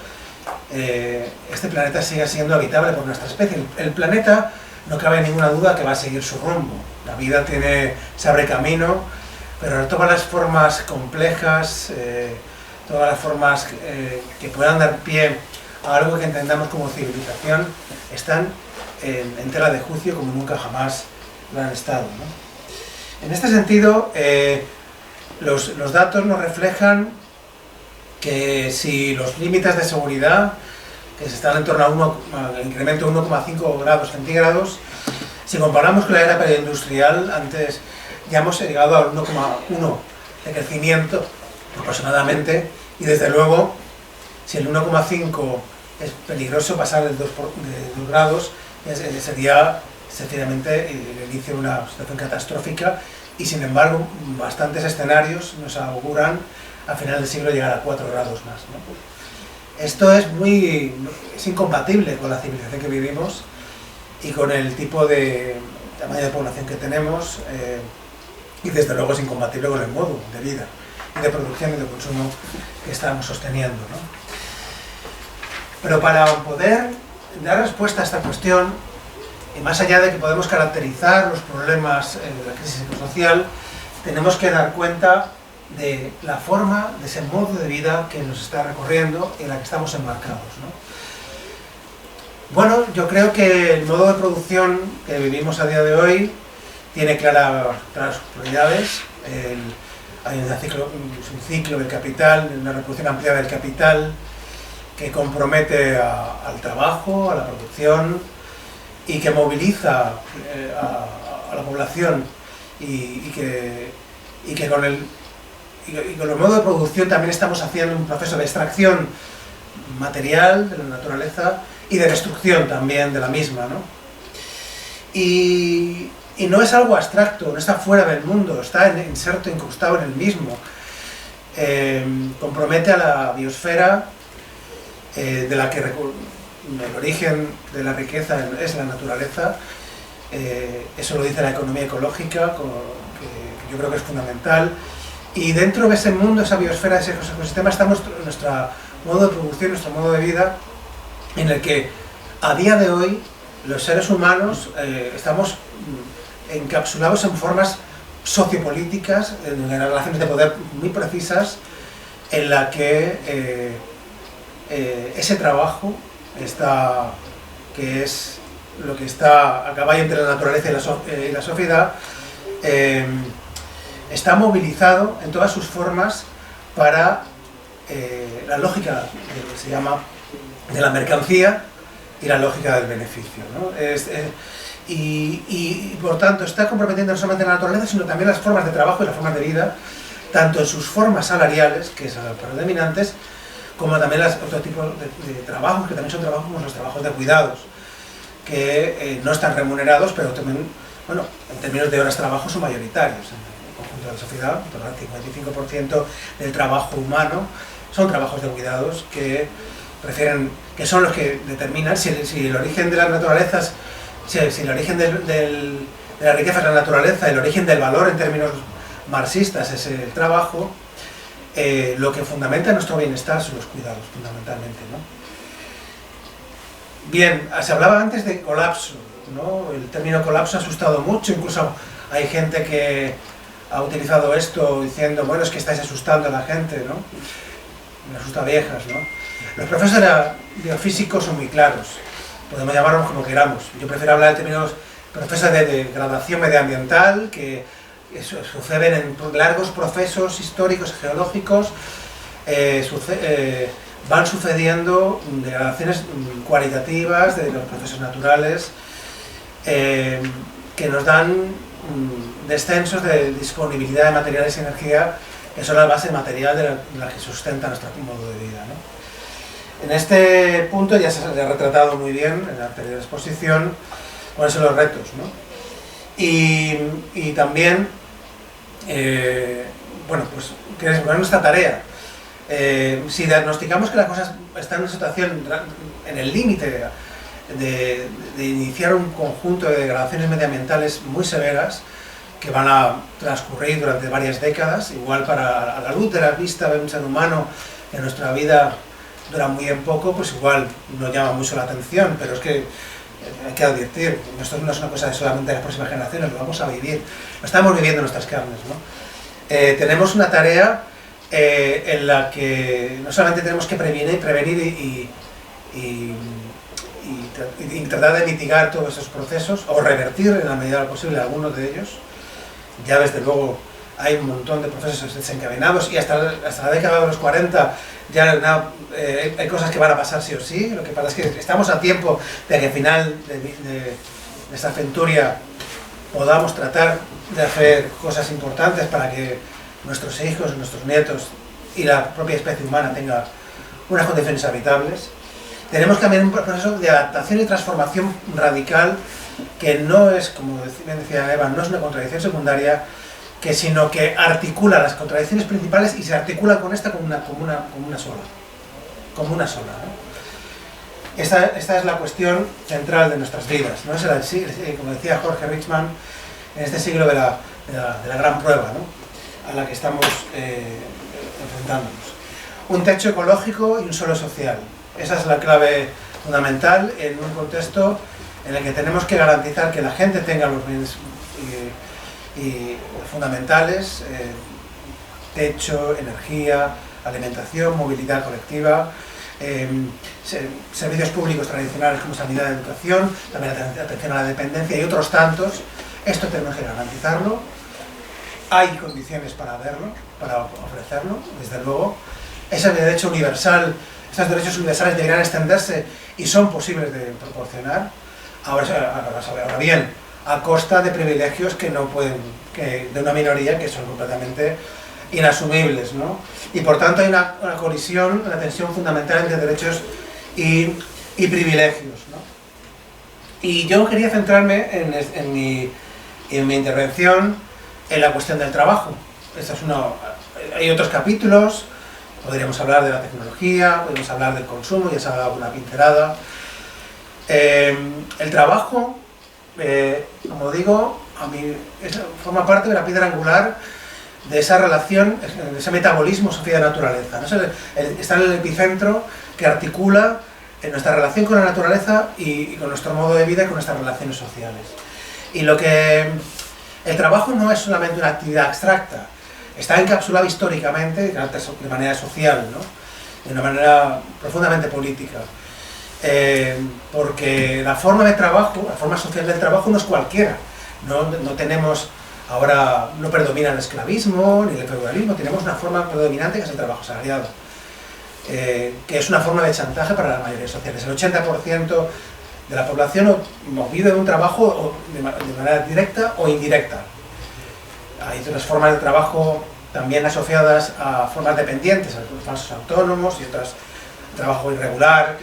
este planeta siga siendo habitable por nuestra especie. El planeta, no cabe ninguna duda que va a seguir su rumbo. La vida se abre camino, pero todas las formas complejas, todas las formas que puedan dar pie a algo que entendamos como civilización, están en tela de juicio como nunca jamás lo han estado, ¿no? En este sentido, los datos nos reflejan que si los límites de seguridad, que están en torno al incremento de 1,5 grados centígrados, si comparamos con la era preindustrial, antes ya hemos llegado al 1,1 de crecimiento aproximadamente, y desde luego, si el 1,5 es peligroso, pasar de 2 grados sería sencillamente el inicio de una situación catastrófica, y sin embargo bastantes escenarios nos auguran a final del siglo llegar a 4 grados más, ¿no? Esto es incompatible con la civilización que vivimos y con el tipo de tamaño de población que tenemos, y desde luego es incompatible con el modo de vida y de producción y de consumo que estamos sosteniendo, ¿no? Pero para poder dar respuesta a esta cuestión, y más allá de que podemos caracterizar los problemas de la crisis ecosocial, tenemos que dar cuenta de la forma, de ese modo de vida que nos está recorriendo y en la que estamos enmarcados, ¿no? Bueno, yo creo que el modo de producción que vivimos a día de hoy tiene claras prioridades. Hay un ciclo del capital, una reproducción ampliada del capital que compromete al trabajo, a la producción, y que moviliza a la población y que con el modo de producción también estamos haciendo un proceso de extracción material de la naturaleza y de destrucción también de la misma, ¿no? Y no es algo abstracto, no está fuera del mundo, está inserto, incrustado en el mismo. Compromete a la biosfera, de la que el origen de la riqueza es la naturaleza. Eso lo dice la economía ecológica, que yo creo que es fundamental. Y dentro de ese mundo, esa biosfera, ese ecosistema, está nuestra modo de producción, nuestro modo de vida, en el que a día de hoy los seres humanos estamos encapsulados en formas sociopolíticas, en relaciones de poder muy precisas, en la que ese trabajo está, que es lo que está a caballo entre la naturaleza y la sociedad, está movilizado en todas sus formas para la lógica de lo que se llama de la mercancía y la lógica del beneficio, ¿no? Y por tanto está comprometiendo no solamente la naturaleza, sino también las formas de trabajo y las formas de vida, tanto en sus formas salariales, que son predominantes, como también otro tipo de trabajos, que también son trabajos como los trabajos de cuidados, que no están remunerados, pero también, bueno, en términos de horas de trabajo son mayoritarios. En el conjunto de la sociedad, el 55% del trabajo humano son trabajos de cuidados que son los que determinan si el origen de las naturalezas, si el origen de la riqueza es la naturaleza, el origen del valor en términos marxistas es el trabajo, lo que fundamenta nuestro bienestar son los cuidados, fundamentalmente, ¿no? Bien, se hablaba antes de colapso, ¿no? El término colapso ha asustado mucho, incluso hay gente que ha utilizado esto diciendo, bueno, es que estáis asustando a la gente, ¿no? Me asusta a viejas, ¿no? Los profesores biofísicos son muy claros, podemos llamarlos como queramos. Yo prefiero hablar de términos procesos de degradación medioambiental que suceden en largos procesos históricos, geológicos, van sucediendo degradaciones cualitativas de los procesos naturales que nos dan descensos de disponibilidad de materiales y energía que son la base material de la que sustenta nuestro modo de vida, ¿no? En este punto ya se ha retratado muy bien en la anterior exposición cuáles son los retos, ¿no? Y también, bueno, pues ¿cuál es nuestra tarea? Si diagnosticamos que las cosas están en una situación en el límite de iniciar un conjunto de degradaciones medioambientales muy severas que van a transcurrir durante varias décadas, igual para a la luz de la vista de un ser humano en nuestra vida dura muy en poco, pues igual nos llama mucho la atención, pero es que hay que advertir, esto no es una cosa de solamente las próximas generaciones, lo vamos a vivir, lo estamos viviendo en nuestras carnes, ¿no? Tenemos una tarea en la que no solamente tenemos que prevenir y tratar de mitigar todos esos procesos, o revertir en la medida de lo posible algunos de ellos. Ya desde luego hay un montón de procesos desencadenados y hasta la década de los 40 ya hay cosas que van a pasar sí o sí. Lo que pasa es que estamos a tiempo de que al final de esta centuria podamos tratar de hacer cosas importantes para que nuestros hijos, nuestros nietos y la propia especie humana tenga unas condiciones habitables. Tenemos también un proceso de adaptación y transformación radical que no es, como decía Eva, no es una contradicción secundaria, sino que articula las contradicciones principales y se articula con esta como una sola, ¿no? Esta es la cuestión central de nuestras vidas, ¿no? Como decía Jorge Richman, en este siglo de la gran prueba, ¿no? A la que estamos enfrentándonos. Un techo ecológico y un suelo social. Esa es la clave fundamental en un contexto en el que tenemos que garantizar que la gente tenga los bienes fundamentales, techo, energía, alimentación, movilidad colectiva, servicios públicos tradicionales como sanidad y educación, también atención a la dependencia y otros tantos. Esto tenemos que garantizarlo. Hay condiciones para verlo, para ofrecerlo, desde luego. Ese derecho universal, estos derechos universales deberían extenderse y son posibles de proporcionar. Ahora bien, a costa de privilegios que no pueden, de una minoría que son completamente inasumibles, ¿no? Y por tanto hay una colisión, una tensión fundamental entre derechos y privilegios, ¿no? Y yo quería centrarme en mi intervención en la cuestión del trabajo. Hay otros capítulos, podríamos hablar de la tecnología, podríamos hablar del consumo, ya se ha dado una pincelada. El trabajo, como digo, a mí forma parte de la piedra angular de esa relación, de ese metabolismo sociedad-naturaleza, ¿no? Está en el epicentro que articula nuestra relación con la naturaleza y con nuestro modo de vida y con nuestras relaciones sociales. Y el trabajo no es solamente una actividad abstracta, está encapsulado históricamente de manera social, ¿no? De una manera profundamente política. Porque la forma de trabajo, la forma social del trabajo no es cualquiera. No tenemos, ahora no predomina el esclavismo ni el feudalismo, tenemos una forma predominante que es el trabajo asalariado, que es una forma de chantaje para las mayorías sociales. El 80% de la población o vive de un trabajo de manera directa o indirecta. Hay otras formas de trabajo también asociadas a formas dependientes, a los falsos autónomos y otras, trabajo irregular,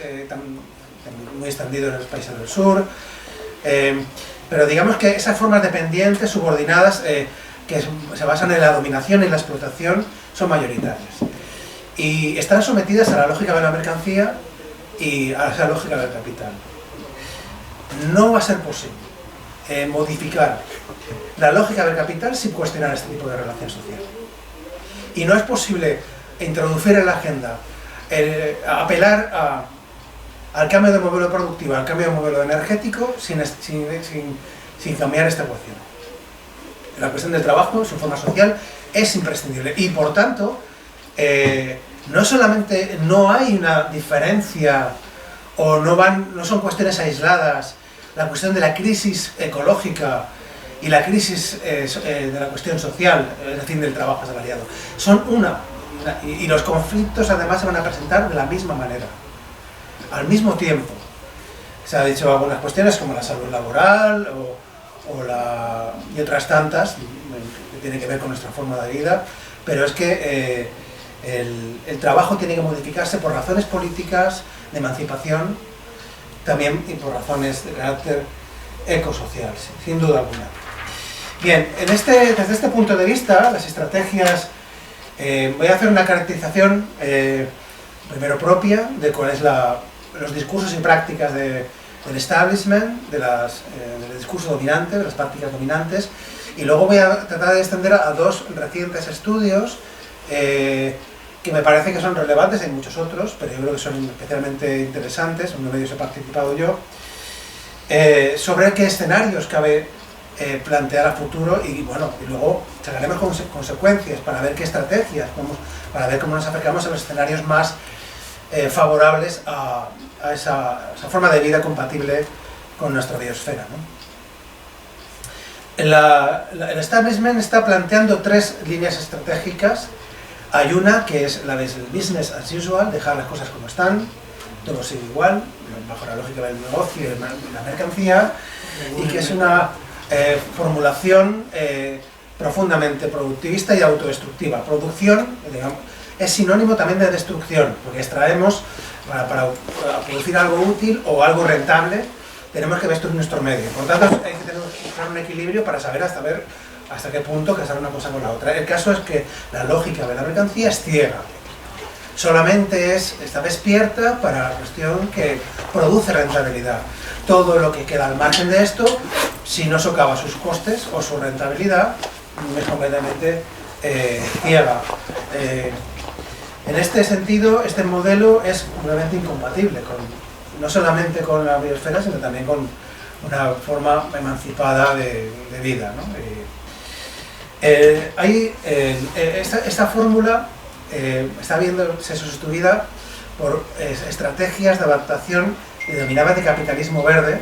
muy extendido en los países del sur. Pero digamos que esas formas dependientes, subordinadas, que se basan en la dominación y la explotación, son mayoritarias. Y están sometidas a la lógica de la mercancía y a esa lógica del capital. No va a ser posible modificar la lógica del capital sin cuestionar este tipo de relación social. Y no es posible introducir en la agenda, apelar al cambio de modelo productivo, al cambio de modelo energético, sin cambiar esta ecuación. La cuestión del trabajo, su forma social, es imprescindible. Y por tanto, no solamente no hay una diferencia o no son cuestiones aisladas, la cuestión de la crisis ecológica y la crisis de la cuestión social, es decir, del trabajo asalariado, son y los conflictos además se van a presentar de la misma manera, al mismo tiempo. Se ha dicho algunas cuestiones como la salud laboral y otras tantas que tienen que ver con nuestra forma de vida, pero es que el trabajo tiene que modificarse por razones políticas, de emancipación, también y por razones de carácter ecosocial, sin duda alguna. Bien, desde este punto de vista, las estrategias, voy a hacer una caracterización primero propia de cuáles los discursos y prácticas del establishment, del discurso dominante, de las prácticas dominantes, y luego voy a tratar de extender a dos recientes estudios que me parece que son relevantes, hay muchos otros, pero yo creo que son especialmente interesantes, en uno de ellos he participado yo, sobre qué escenarios cabe plantear a futuro y bueno, y luego sacaremos consecuencias para ver qué estrategias, para ver cómo nos acercamos a los escenarios más favorables a esa forma de vida compatible con nuestra biosfera, ¿no? El establishment está planteando tres líneas estratégicas. Hay una que es la del business as usual, dejar las cosas como están, todo sigue igual, bajo la lógica del negocio y la mercancía, y que es una formulación profundamente productivista y autodestructiva. Producción, digamos, es sinónimo también de destrucción, porque extraemos para producir algo útil o algo rentable, tenemos que destruir nuestro medio. Por lo tanto, hay que tener un equilibrio para saber hasta qué punto casar una cosa con la otra. El caso es que la lógica de la mercancía es ciega. Solamente está despierta para la cuestión que produce rentabilidad. Todo lo que queda al margen de esto, si no socava sus costes o su rentabilidad, es completamente ciega. En este sentido, este modelo es completamente incompatible no solamente con la biosfera, sino también con una forma emancipada de vida, ¿no? Esta fórmula está viéndose sustituida por estrategias de adaptación denominadas de capitalismo verde,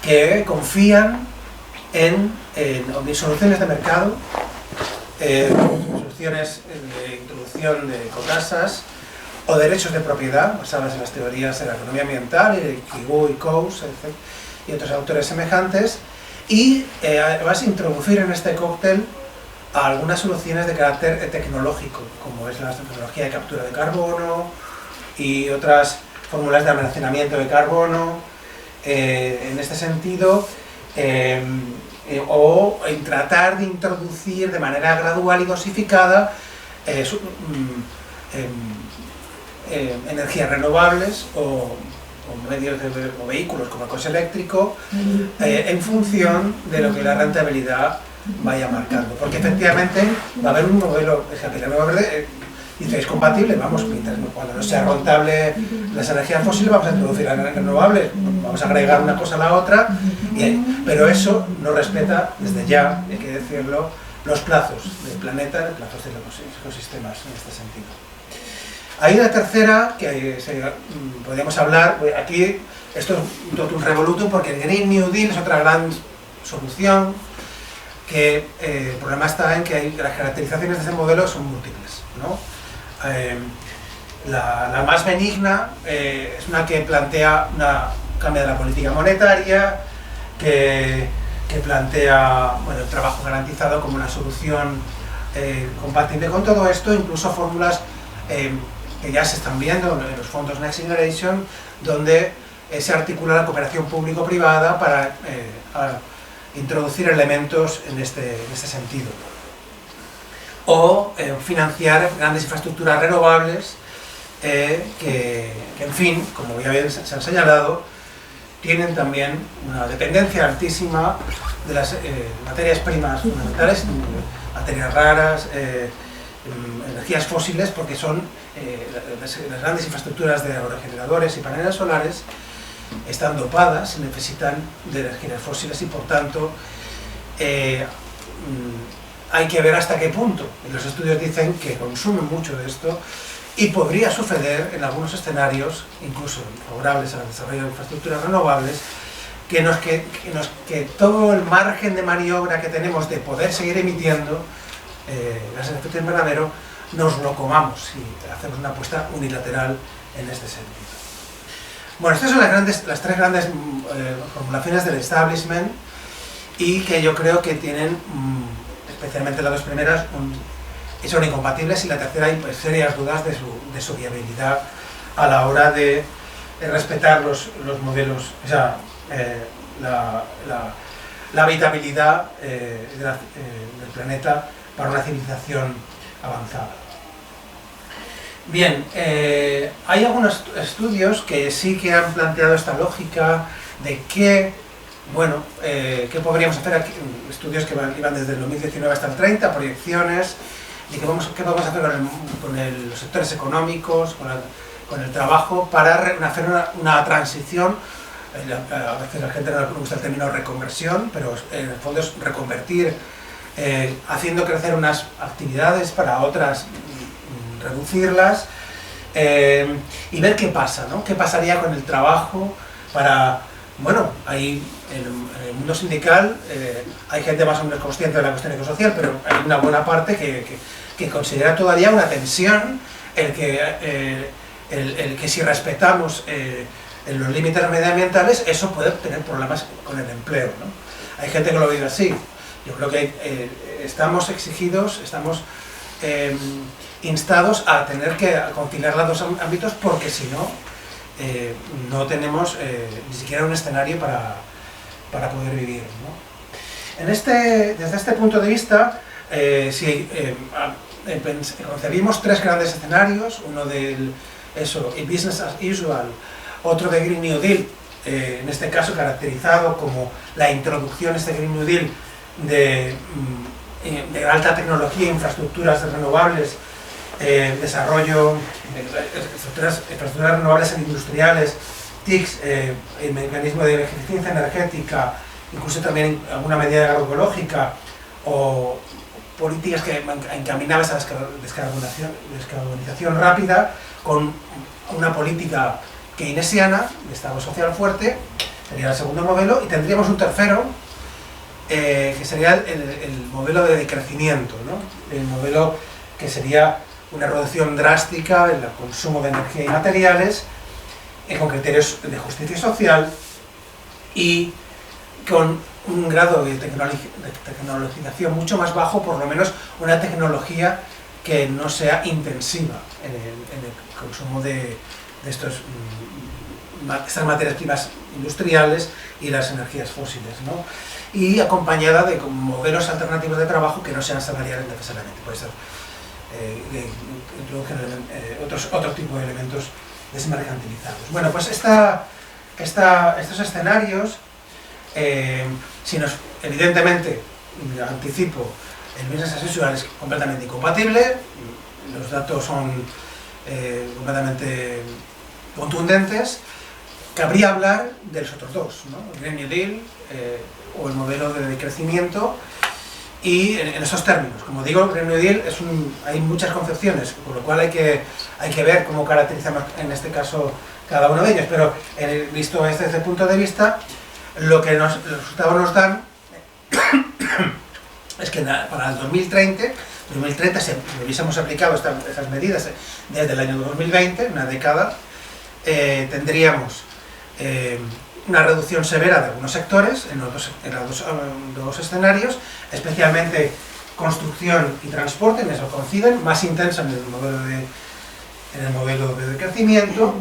que confían en soluciones de mercado, soluciones de introducción de ecotasas o derechos de propiedad basadas en las teorías de la economía ambiental, Kigu y Coase y otros autores semejantes, y vas a introducir en este cóctel algunas soluciones de carácter tecnológico, como es la tecnología de captura de carbono y otras fórmulas de almacenamiento de carbono, en este sentido, o en tratar de introducir de manera gradual y dosificada energías renovables o medios o vehículos como el coche eléctrico en función de lo que es la rentabilidad vaya marcando. Porque efectivamente va a haber un modelo, es que el modelo verde dice, es compatible, vamos, cuando no sea rentable las energías fósiles vamos a introducir las renovables, vamos a agregar una cosa a la otra, pero eso no respeta, desde ya, hay que decirlo, los plazos del planeta, los plazos de los ecosistemas en este sentido. Hay una tercera que podríamos hablar, aquí esto es un totum revolutum porque el Green New Deal es otra gran solución, que el problema está en que las caracterizaciones de ese modelo son múltiples, ¿no? La más benigna es una que plantea un cambio de la política monetaria, que plantea el trabajo garantizado como una solución compatible con todo esto, incluso fórmulas que ya se están viendo en los fondos Next Generation, donde se articula la cooperación público-privada para introducir elementos en este sentido. O financiar grandes infraestructuras renovables que, en fin, como ya bien se han señalado, tienen también una dependencia altísima de las materias primas fundamentales, materias raras, energías fósiles, porque son las grandes infraestructuras de aerogeneradores y paneles solares están dopadas y necesitan de energías fósiles y por tanto hay que ver hasta qué punto. Los estudios dicen que consumen mucho de esto y podría suceder en algunos escenarios, incluso favorables al desarrollo de infraestructuras renovables, que todo el margen de maniobra que tenemos de poder seguir emitiendo gases de efecto invernadero nos lo comamos y hacemos una apuesta unilateral en este sentido. Bueno, estas son las tres grandes formulaciones del establishment y que yo creo que tienen, especialmente las dos primeras, son incompatibles y la tercera hay serias dudas de su viabilidad a la hora de respetar los modelos, o sea, la habitabilidad del planeta para una civilización avanzada. Bien, hay algunos estudios que sí que han planteado esta lógica de que, bueno, ¿qué podríamos hacer aquí? Estudios que iban desde el 2019 hasta el 30, proyecciones, de qué podemos hacer con los sectores económicos, con el trabajo, para hacer una transición. A veces a la gente no le gusta el término reconversión, pero en el fondo es reconvertir, haciendo crecer unas actividades para otras reducirlas, y ver qué pasa, ¿no? ¿Qué pasaría con el trabajo para... Bueno, en el mundo sindical hay gente más o menos consciente de la cuestión ecosocial, pero hay una buena parte que considera todavía una tensión el que si respetamos los límites medioambientales, eso puede tener problemas con el empleo, ¿no? Hay gente que lo vive así. Yo creo que estamos exigidos, estamos instados a tener que conciliar los dos ámbitos, porque si no, no tenemos ni siquiera un escenario para poder vivir, ¿no? Desde este punto de vista, concebimos tres grandes escenarios, uno del business as usual, otro de Green New Deal, en este caso caracterizado como la introducción de este Green New Deal de alta tecnología, infraestructuras renovables, desarrollo de infraestructuras renovables e industriales, TICs, el mecanismo de eficiencia energética, incluso también alguna medida agroecológica o políticas encaminadas a la descarbonización rápida, con una política keynesiana de Estado social fuerte, sería el segundo modelo, y tendríamos un tercero, que sería el modelo de decrecimiento, ¿no? El modelo que sería una reducción drástica en el consumo de energía y materiales, con criterios de justicia social y con un grado de tecnologización mucho más bajo, por lo menos una tecnología que no sea intensiva en el consumo de estas materias primas industriales y las energías fósiles, ¿no? Y acompañada de modelos alternativos de trabajo que no sean salariales necesariamente, puede ser introducen otro tipo de elementos desmercantilizados. Bueno, pues estos escenarios, evidentemente anticipo, el business as usual es completamente incompatible, los datos son completamente contundentes. Cabría hablar de los otros dos, ¿no? El Green New Deal o el modelo de crecimiento, y en esos términos. Como digo, el Green New Deal hay muchas concepciones, por lo cual hay que ver cómo caracterizamos en este caso cada uno de ellos, pero visto desde ese punto de vista, lo que los resultados nos dan es que para el 2030, si hubiésemos aplicado esas medidas desde el año 2020, una década, tendríamos una reducción severa de algunos sectores en los dos escenarios, especialmente construcción y transporte, en eso coinciden, más intensa en el modelo de crecimiento.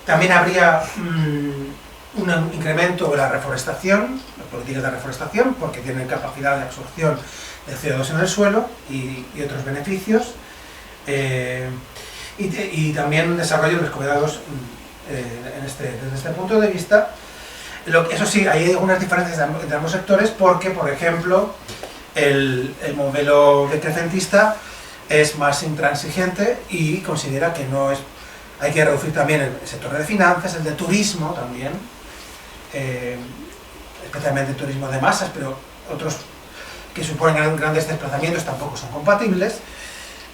También habría un incremento de la reforestación, las políticas de reforestación, porque tienen capacidad de absorción de CO2 en el suelo y otros beneficios, y también un desarrollo de los cuidados desde este punto de vista. Eso sí, hay algunas diferencias entre ambos sectores, porque, por ejemplo, el modelo decrecentista es más intransigente y considera que hay que reducir también el sector de finanzas, el de turismo también, especialmente el turismo de masas, pero otros que suponen grandes desplazamientos tampoco son compatibles,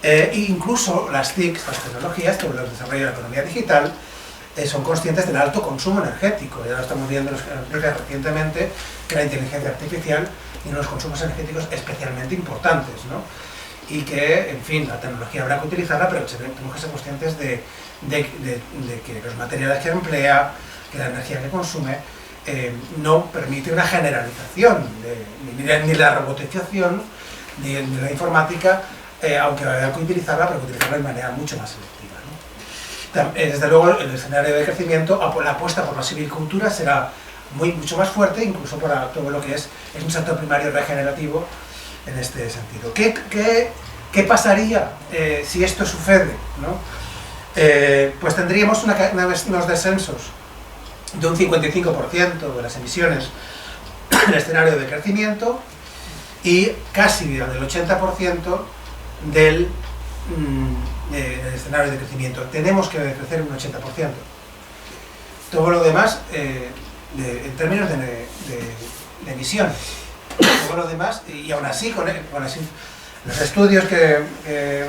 e incluso las TICs, las tecnologías, todo el desarrollo de la economía digital, son conscientes del alto consumo energético. Ya lo estamos viendo recientemente, que la inteligencia artificial tiene unos consumos energéticos especialmente importantes, ¿no? Y que, en fin, la tecnología habrá que utilizarla, pero tenemos que ser conscientes de que los materiales que emplea, que la energía que consume, no permite una generalización ni la robotización ni la informática, aunque habrá que utilizarla, pero que utilizarla de manera mucho más selectiva, ¿no? Desde luego, el escenario de crecimiento, la apuesta por la silvicultura será mucho más fuerte, incluso para todo lo que es un sector primario regenerativo en este sentido. ¿Qué pasaría si esto sucede, ¿no? Pues tendríamos unos descensos de un 55% de las emisiones en el escenario de crecimiento y casi del 80% del escenario de crecimiento. Tenemos que crecer un 80%. Todo lo demás, en términos de emisiones, todo lo demás, y aún así, los estudios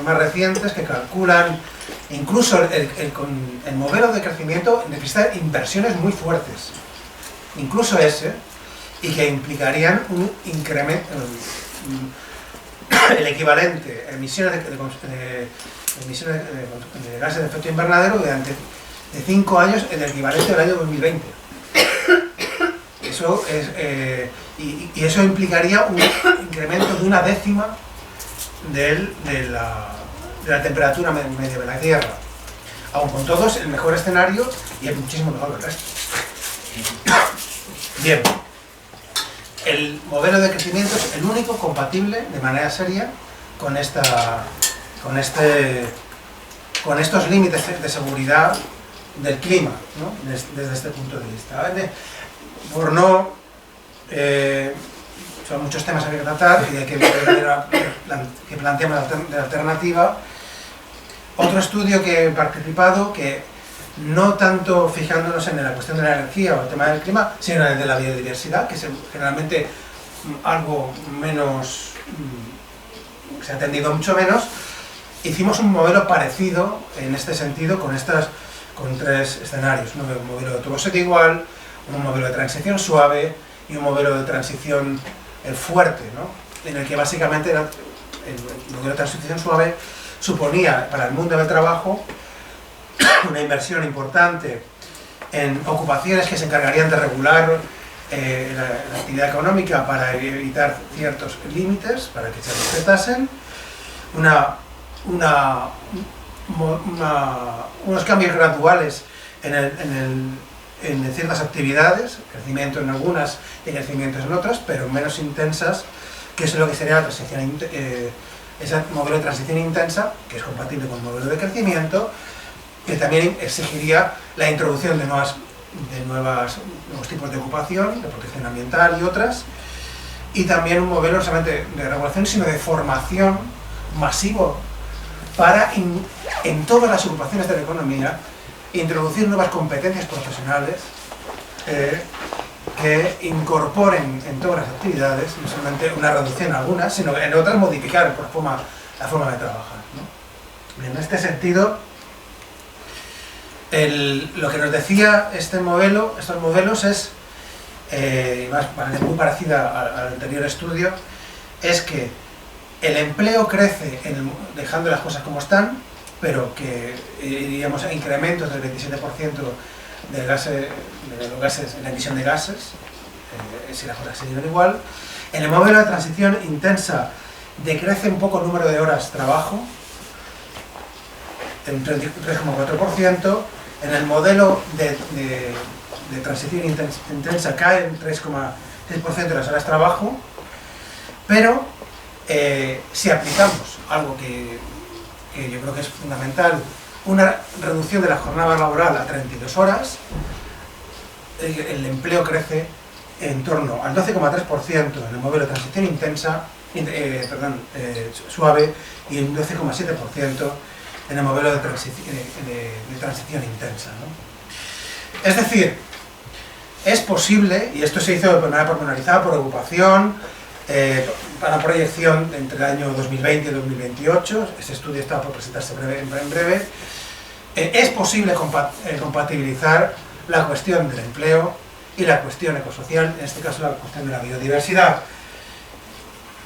más recientes que calculan, incluso el modelo de crecimiento necesita inversiones muy fuertes, incluso ese, y que implicarían un incremento, el equivalente a emisiones de gases de efecto invernadero durante 5 años, el equivalente al año 2020. Eso es, y eso implicaría un incremento de 1/10 de la temperatura media de la Tierra. Aun con todo, es el mejor escenario y es muchísimo mejor que el resto. Bien, el modelo de crecimiento es el único compatible de manera seria con estos límites de seguridad del clima, ¿no? Desde este punto de vista. Por no... son muchos temas que hay que tratar y hay que planteamos la alternativa. Otro estudio que he participado, que no tanto fijándonos en la cuestión de la energía o el tema del clima, sino en el de la biodiversidad, que es generalmente algo menos, se ha atendido mucho menos. Hicimos un modelo parecido en este sentido con 3 escenarios: un modelo de todo ser igual, un modelo de transición suave y un modelo de transición fuerte, ¿no? En el que básicamente el modelo de transición suave suponía para el mundo del trabajo una inversión importante en ocupaciones que se encargarían de regular la actividad económica para evitar ciertos límites, para que se respetasen, unos cambios graduales en ciertas actividades, crecimiento en algunas y crecimiento en otras, pero menos intensas, que es lo que sería la transición, ese modelo de transición intensa, que es compatible con el modelo de crecimiento, que también exigiría la introducción de nuevas de nuevos tipos de ocupación, de protección ambiental y otras, y también un modelo no solamente de regulación, sino de formación masivo para, en todas las ocupaciones de la economía, introducir nuevas competencias profesionales que incorporen en todas las actividades, no solamente una reducción en algunas, sino que en otras modificar la forma de trabajar, ¿no? En este sentido, lo que nos decía estos modelos es, muy parecida al anterior estudio, es que el empleo crece dejando las cosas como están, pero que iríamos a incrementos del 27% de los gases, en la emisión de gases, si las cosas siguen igual. En el modelo de transición intensa decrece un poco el número de horas de trabajo, en un 3,4%. En el modelo de transición intensa cae un 3,6% de las horas de trabajo, pero si aplicamos algo que yo creo que es fundamental, una reducción de la jornada laboral a 32 horas, el empleo crece en torno al 12,3% en el modelo de transición suave, y un 12,7% en el modelo de transición intensa, ¿no? Es decir, es posible, y esto se hizo de manera pormenorizada por ocupación, para proyección entre el año 2020 y 2028, este estudio está por presentarse en breve, es posible compatibilizar la cuestión del empleo y la cuestión ecosocial, en este caso la cuestión de la biodiversidad.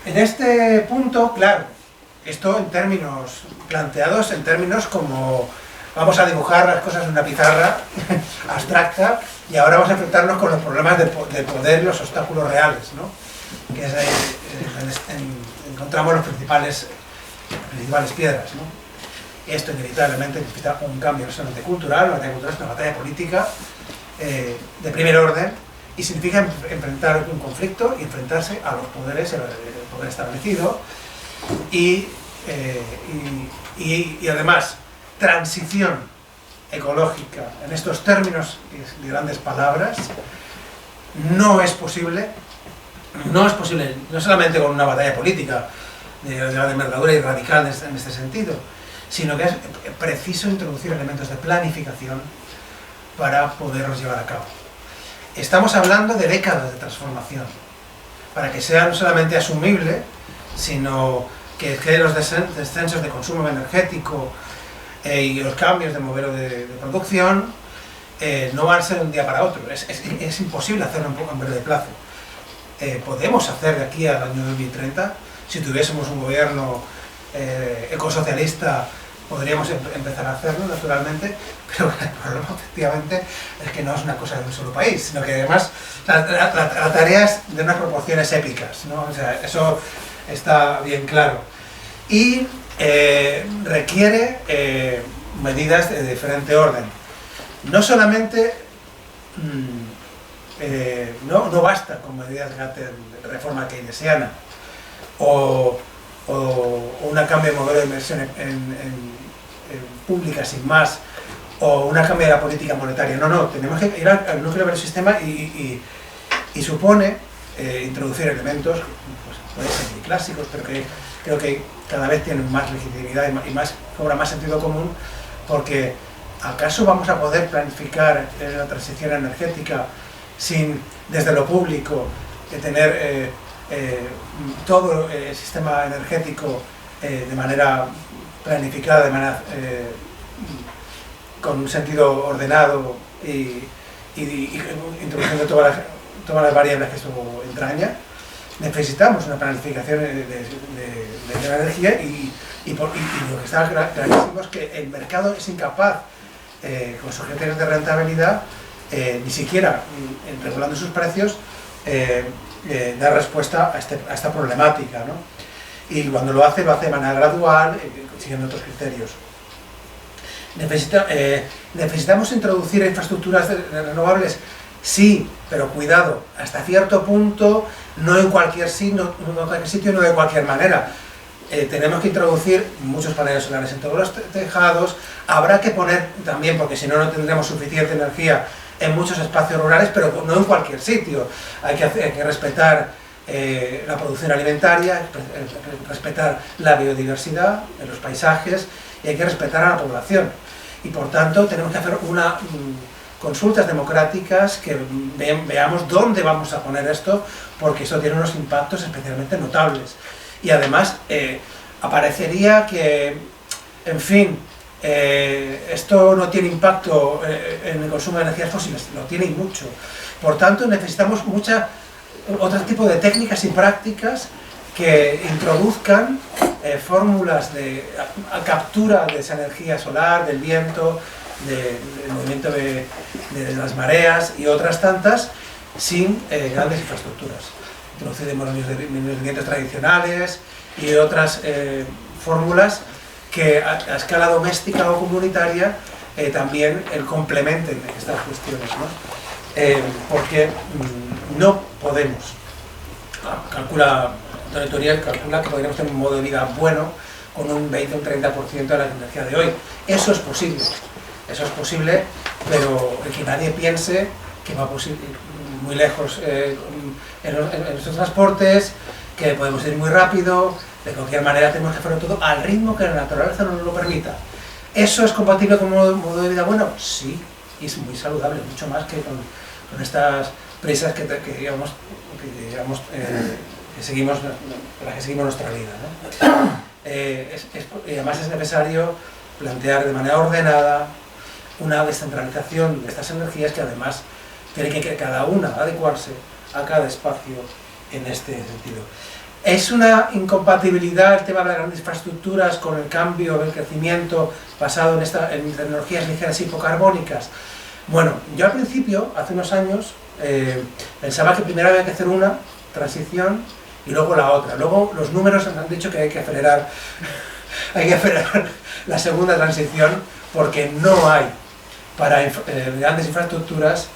En este punto, claro, esto planteados en términos como vamos a dibujar las cosas en una pizarra abstracta y ahora vamos a enfrentarnos con los problemas del poder y los obstáculos reales, ¿no? Que es ahí donde encontramos las principales piedras, ¿no? Esto inevitablemente necesita un cambio no solamente cultural, la batalla cultural es una batalla política de primer orden, y significa enfrentar un conflicto y enfrentarse a los poderes, el poder establecido, y además transición ecológica en estos términos de grandes palabras no es posible no solamente con una batalla política de envergadura y radical en este sentido, sino que es preciso introducir elementos de planificación para poderlos llevar a cabo. Estamos hablando de décadas de transformación, para que sea no solamente asumible, sino que los descensos de consumo energético y los cambios de modelo de producción no van a ser de un día para otro, es imposible hacerlo en breve plazo. Podemos hacer de aquí al año 2030, si tuviésemos un gobierno ecosocialista, podríamos empezar a hacerlo naturalmente, pero el problema efectivamente es que no es una cosa de un solo país, sino que además la tarea es de unas proporciones épicas, ¿no? O sea, eso está bien claro. Y requiere medidas de diferente orden. No solamente no basta con medidas de reforma keynesiana o una cambio de modelo de inversión en pública sin más, o una cambio de la política monetaria. No, tenemos que ir al núcleo del sistema y supone introducir elementos, pues, pueden ser muy clásicos, pero que creo que cada vez tienen más legitimidad y cobra más sentido común, porque ¿acaso vamos a poder planificar la transición energética sin, desde lo público, tener todo el sistema energético de manera planificada, de manera con un sentido ordenado y introduciendo todas las variables que eso entraña? Necesitamos una planificación de la energía y lo que está clarísimo es que el mercado es incapaz, con sus criterios de rentabilidad, ni siquiera regulando sus precios, dar respuesta a esta problemática, ¿no? Y cuando lo hace de manera gradual, siguiendo otros criterios. ¿Necesitamos introducir infraestructuras renovables? Sí, pero cuidado, hasta cierto punto, no en cualquier sitio, no de cualquier manera. Tenemos que introducir muchos paneles solares en todos los tejados. Habrá que poner también, porque si no, no tendremos suficiente energía, en muchos espacios rurales, pero no en cualquier sitio. Hay que respetar la producción alimentaria, respetar la biodiversidad en los paisajes y hay que respetar a la población. Y por tanto tenemos que hacer consultas democráticas que veamos dónde vamos a poner esto, porque eso tiene unos impactos especialmente notables. Y además aparecería que, en fin, esto no tiene impacto en el consumo de energías fósiles, lo tiene y mucho. Por tanto necesitamos otro tipo de técnicas y prácticas que introduzcan fórmulas de captura de esa energía solar, del viento, del movimiento de las mareas y otras tantas, sin grandes infraestructuras. Introducimos los movimientos tradicionales y otras fórmulas que a escala doméstica o comunitaria también complementen estas cuestiones, ¿no? Porque no podemos, Antonio Turiel calcula que podríamos tener un modo de vida bueno con un 20 o un 30% de la energía de hoy. Eso es posible, pero que nadie piense que va muy lejos en nuestros transportes, que podemos ir muy rápido. De cualquier manera tenemos que hacerlo todo al ritmo que la naturaleza nos lo permita. ¿Eso es compatible con un modo de vida bueno? Sí, y es muy saludable, mucho más que con estas prisas que seguimos nuestra vida, ¿no? Y además es necesario plantear de manera ordenada una descentralización de estas energías que además tiene que cada una adecuarse a cada espacio en este sentido. ¿Es una incompatibilidad el tema de las grandes infraestructuras con el cambio, el crecimiento basado en tecnologías ligeras y hipocarbónicas? Bueno, yo al principio, hace unos años, pensaba que primero había que hacer una transición y luego la otra. Luego los números nos han dicho que hay que acelerar la segunda transición porque no hay para grandes infraestructuras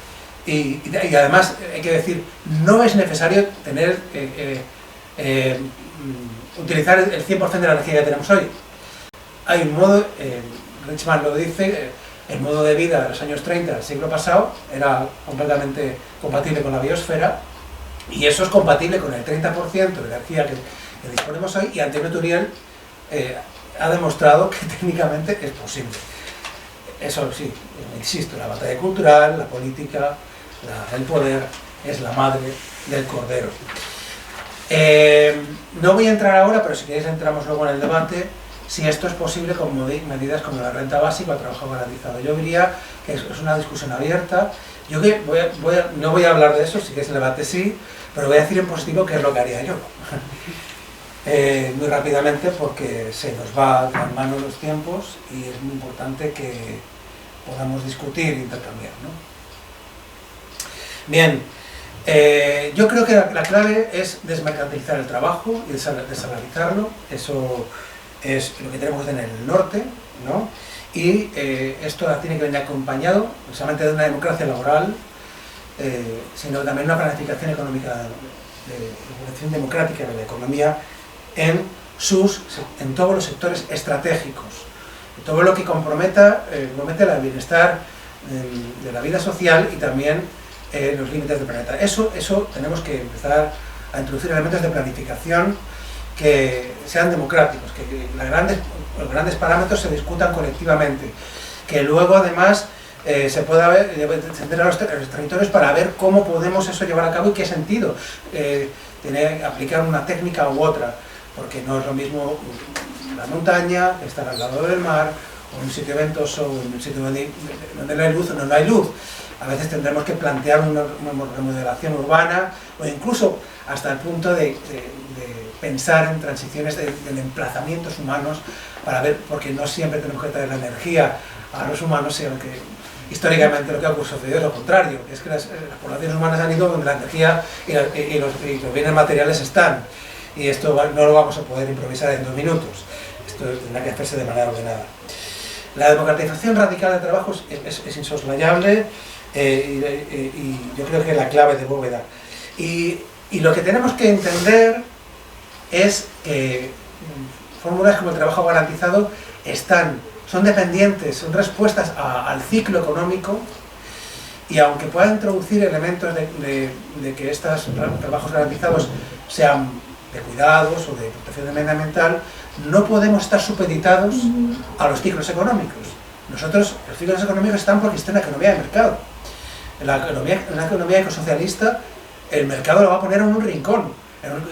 y además hay que decir, no es necesario utilizar el 100% de la energía que tenemos hoy. Hay un modo, Richman lo dice, el modo de vida de los años 30 del siglo pasado era completamente compatible con la biosfera y eso es compatible con el 30% de energía que disponemos hoy y Antonio Turiel ha demostrado que técnicamente es posible. Eso sí, insisto, la batalla cultural, la política, el poder es la madre del cordero. No voy a entrar ahora, pero si queréis entramos luego en el debate, si esto es posible con medidas como la renta básica o trabajo garantizado. Yo diría que es una discusión abierta. Yo no voy a hablar de eso, si queréis el debate sí, pero voy a decir en positivo qué es lo que haría yo. Muy rápidamente porque se nos va de las manos los tiempos y es muy importante que podamos discutir e intercambiar, ¿no? Bien. Yo creo que la clave es desmercantilizar el trabajo y desalarizarlo. Eso es lo que tenemos en el norte, ¿no? Y esto tiene que venir acompañado no solamente de una democracia laboral, sino también una planificación económica, de regulación democrática de la economía en todos los sectores estratégicos, todo lo que compromete el bienestar de la vida social y también los límites del planeta. Eso tenemos que empezar a introducir elementos de planificación que sean democráticos, que los grandes parámetros se discutan colectivamente, que luego además se pueda extender a los territorios para ver cómo podemos eso llevar a cabo y qué sentido aplicar una técnica u otra, porque no es lo mismo la montaña, estar al lado del mar, o un sitio ventoso, o un sitio donde no hay luz o no hay luz. A veces tendremos que plantear una remodelación urbana o incluso hasta el punto de pensar en transiciones de emplazamientos humanos para ver, porque no siempre tenemos que traer la energía a los humanos, sino que históricamente lo que ha sucedido es lo contrario, que es que las poblaciones humanas han ido donde la energía y los bienes materiales están. Y esto no lo vamos a poder improvisar en 2 minutos, esto tendrá que hacerse de manera ordenada. La democratización radical del trabajo es insoslayable y yo creo que es la clave de Bóveda. Y lo que tenemos que entender es que fórmulas como el trabajo garantizado son dependientes, son respuestas al ciclo económico y aunque pueda introducir elementos de que estos trabajos garantizados sean de cuidados o de protección medioambiental, no podemos estar supeditados a los ciclos económicos. Nosotros, los ciclos económicos están porque está en la economía de mercado. En la economía ecosocialista, el mercado lo va a poner en un rincón,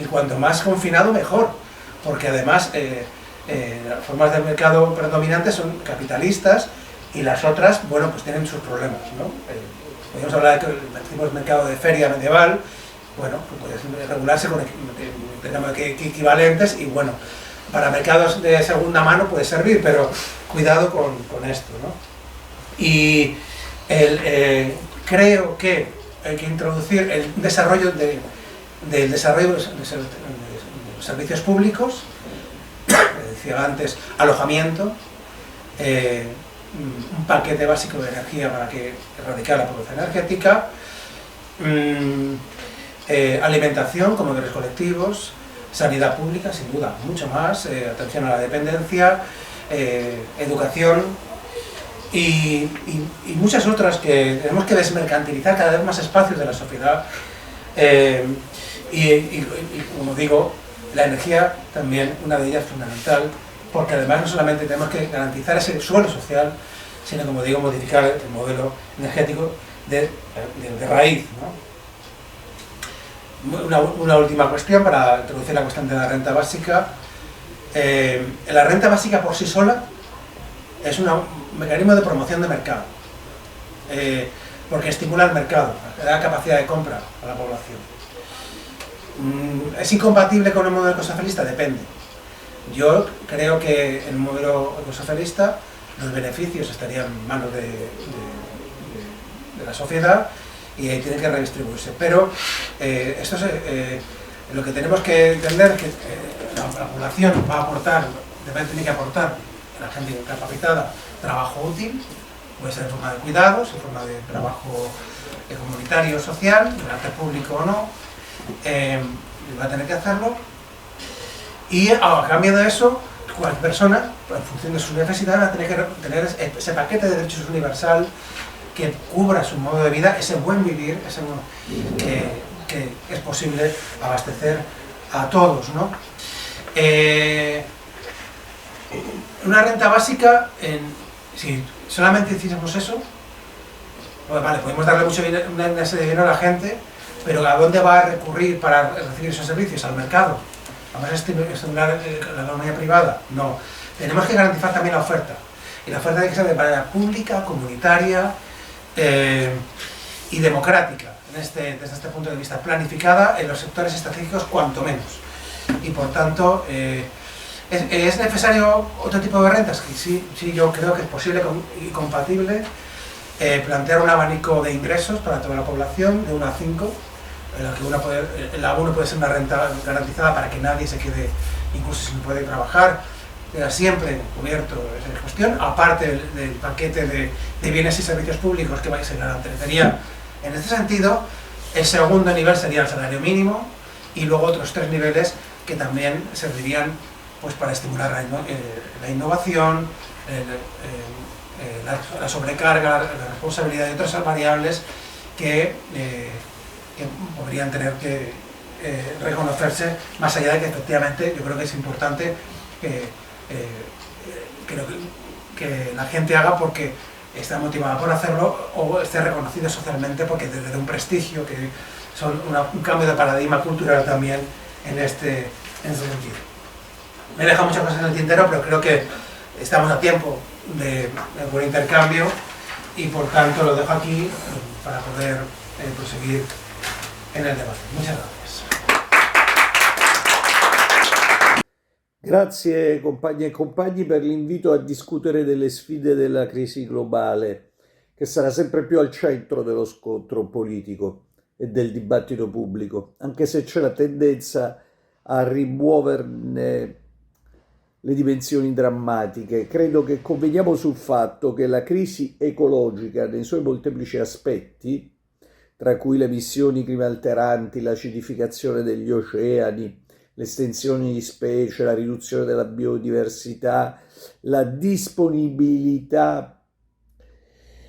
y cuanto más confinado mejor, porque además las formas de mercado predominantes son capitalistas y las otras, bueno, pues tienen sus problemas, ¿no? Podríamos hablar de que el mercado de feria medieval, bueno, pues puede regularse con equivalentes y bueno, para mercados de segunda mano puede servir, pero cuidado con esto, ¿no? Y creo que hay que introducir el desarrollo del desarrollo de los servicios públicos, decía antes, alojamiento, un paquete básico de energía para erradicar la pobreza energética, alimentación, comedores colectivos, sanidad pública, sin duda, mucho más, atención a la dependencia, educación y muchas otras que tenemos que desmercantilizar cada vez más espacios de la sociedad. Y como digo, la energía también, una de ellas fundamental, porque además no solamente tenemos que garantizar ese suelo social, sino, como digo, modificar el modelo energético de raíz, ¿no? Una última cuestión para introducir la cuestión de la renta básica. La renta básica por sí sola es un mecanismo de promoción de mercado, porque estimula el mercado, da capacidad de compra a la población. ¿Es incompatible con el modelo ecosocialista? Depende. Yo creo que en el modelo ecosocialista los beneficios estarían en manos de la sociedad y ahí tienen que redistribuirse. Pero esto es, lo que tenemos que entender es que la población va a aportar, tiene que aportar, la gente capacitada, trabajo útil, puede ser en forma de cuidados, en forma de trabajo comunitario o social, de arte público o no, va a tener que hacerlo. Y a cambio de eso, cualquier persona, en función de sus necesidades, va a tener que tener ese paquete de derechos universal que cubra su modo de vida, ese buen vivir, que es posible abastecer a todos, ¿no? Una renta básica, si solamente hiciésemos eso, pues vale, podemos darle una serie de dinero a la gente, pero ¿a dónde va a recurrir para recibir esos servicios? ¿Al mercado? ¿Vamos a estimular la economía privada? No. Tenemos que garantizar también la oferta. Y la oferta tiene que ser de manera pública, comunitaria y democrática, desde este punto de vista, planificada en los sectores estratégicos cuanto menos. Y por tanto, ¿es necesario otro tipo de rentas? Sí, yo creo que es posible y compatible plantear un abanico de ingresos para toda la población, de 1 a 5, en la 1 puede ser una renta garantizada para que nadie se quede, incluso si no puede trabajar, siempre cubierto esa cuestión, aparte del paquete de bienes y servicios públicos que se garantizaría. En este sentido, el segundo nivel sería el salario mínimo y luego otros 3 niveles que también servirían pues, para estimular la innovación, la sobrecarga, la responsabilidad de otras variables que podrían tener que reconocerse, más allá de que efectivamente yo creo que es importante que la gente haga porque está motivada por hacerlo o esté reconocida socialmente porque desde un prestigio, que son un cambio de paradigma cultural también en ese sentido. Me he dejado muchas cosas en el tintero, pero creo que estamos a tiempo de buen intercambio y por tanto lo dejo aquí para poder proseguir en el debate. Muchas gracias. Grazie compagni e compagni per l'invito a discutere delle sfide della crisi globale, che sarà sempre più al centro dello scontro politico e del dibattito pubblico, anche se c'è la tendenza a rimuoverne le dimensioni drammatiche. Credo che conveniamo sul fatto che la crisi ecologica nei suoi molteplici aspetti, tra cui le emissioni climalteranti, l'acidificazione degli oceani, l'estensione di specie, la riduzione della biodiversità, la disponibilità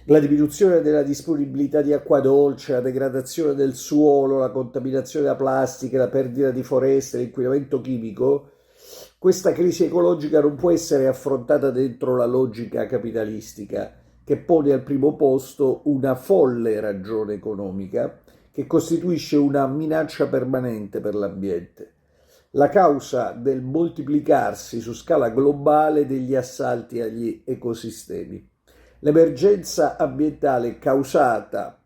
La diminuzione della disponibilità di acqua dolce, la degradazione del suolo, la contaminazione da plastiche, la perdita di foreste, l'inquinamento chimico, questa crisi ecologica non può essere affrontata dentro la logica capitalistica, che pone al primo posto una folle ragione economica che costituisce una minaccia permanente per l'ambiente. La causa del moltiplicarsi su scala globale degli assalti agli ecosistemi. L'emergenza ambientale causata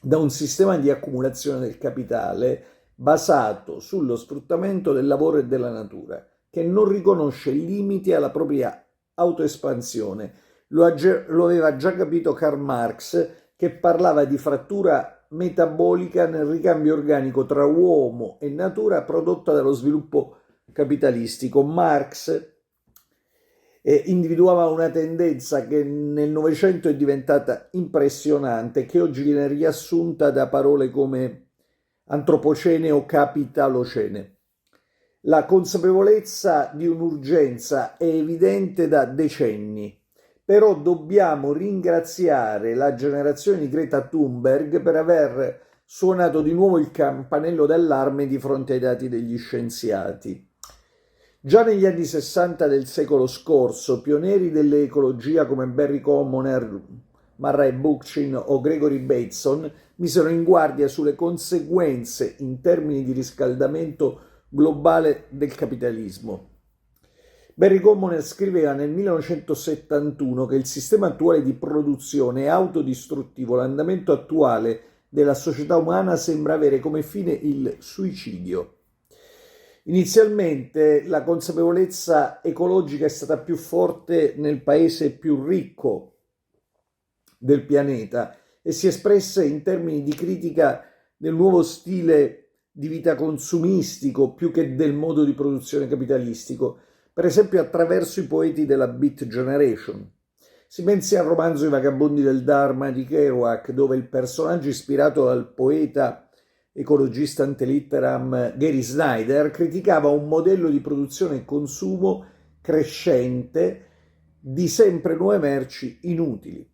da un sistema di accumulazione del capitale basato sullo sfruttamento del lavoro e della natura, che non riconosce limiti alla propria autoespansione. Lo aveva già capito Karl Marx, che parlava di frattura metabolica nel ricambio organico tra uomo e natura prodotta dallo sviluppo capitalistico. Marx individuava una tendenza che nel Novecento è diventata impressionante, che oggi viene riassunta da parole come antropocene o capitalocene. La consapevolezza di un'urgenza è evidente da decenni, però dobbiamo ringraziare la generazione di Greta Thunberg per aver suonato di nuovo il campanello d'allarme di fronte ai dati degli scienziati. Già negli anni 60 del secolo scorso, pionieri dell'ecologia come Barry Commoner, Murray Bookchin o Gregory Bateson misero in guardia sulle conseguenze in termini di riscaldamento globale del capitalismo. Barry Commoner scriveva nel 1971 che il sistema attuale di produzione è autodistruttivo, l'andamento attuale della società umana sembra avere come fine il suicidio. Inizialmente la consapevolezza ecologica è stata più forte nel paese più ricco del pianeta e si è espressa in termini di critica del nuovo stile di vita consumistico più che del modo di produzione capitalistico, per esempio attraverso i poeti della Beat Generation. Si pensi al romanzo I vagabondi del Dharma di Kerouac, dove il personaggio ispirato dal poeta ecologista ante litteram Gary Snyder criticava un modello di produzione e consumo crescente di sempre nuove merci inutili.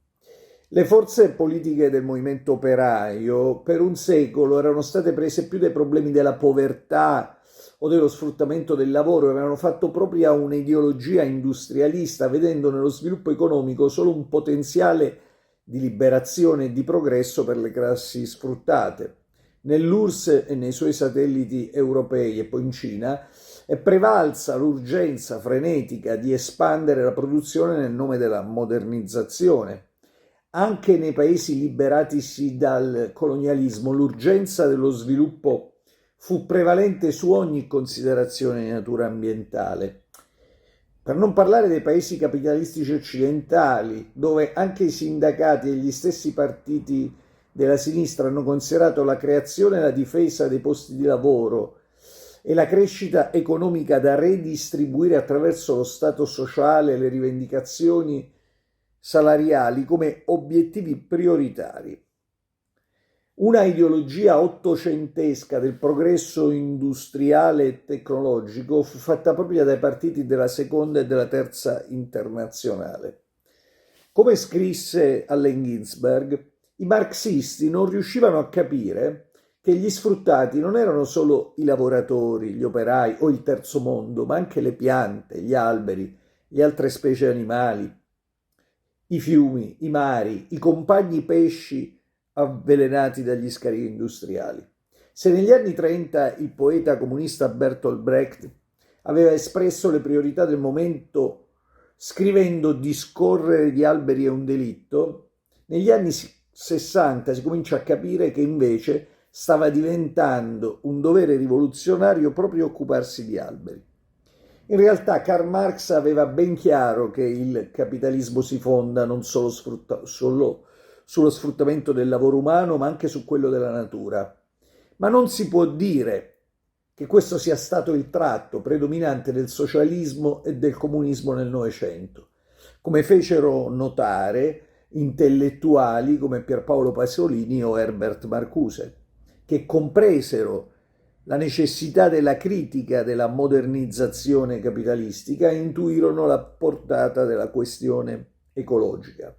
Le forze politiche del movimento operaio per un secolo erano state prese più dai problemi della povertà o dello sfruttamento del lavoro e avevano fatto propria un'ideologia industrialista, vedendo nello sviluppo economico solo un potenziale di liberazione e di progresso per le classi sfruttate. Nell'URSS e nei suoi satelliti europei e poi in Cina è prevalsa l'urgenza frenetica di espandere la produzione nel nome della modernizzazione. Anche nei paesi liberatisi dal colonialismo l'urgenza dello sviluppo fu prevalente su ogni considerazione di natura ambientale. Per non parlare dei paesi capitalistici occidentali, dove anche i sindacati e gli stessi partiti della sinistra hanno considerato la creazione e la difesa dei posti di lavoro e la crescita economica da redistribuire attraverso lo Stato sociale e le rivendicazioni salariali come obiettivi prioritari. Una ideologia ottocentesca del progresso industriale e tecnologico fu fatta propria dai partiti della seconda e della terza internazionale. Come scrisse Allen Ginsberg, i marxisti non riuscivano a capire che gli sfruttati non erano solo i lavoratori, gli operai o il terzo mondo, ma anche le piante, gli alberi, le altre specie animali, i fiumi, i mari, i compagni pesci avvelenati dagli scarichi industriali. Se negli anni 30 il poeta comunista Bertolt Brecht aveva espresso le priorità del momento scrivendo discorrere di alberi è un delitto, negli anni 60 si comincia a capire che invece stava diventando un dovere rivoluzionario proprio occuparsi di alberi. In realtà Karl Marx aveva ben chiaro che il capitalismo si fonda non solo sullo sfruttamento del lavoro umano, ma anche su quello della natura. Ma non si può dire che questo sia stato il tratto predominante del socialismo e del comunismo nel Novecento, come fecero notare intellettuali come Pierpaolo Pasolini o Herbert Marcuse, che compresero la necessità della critica della modernizzazione capitalistica e intuirono la portata della questione ecologica.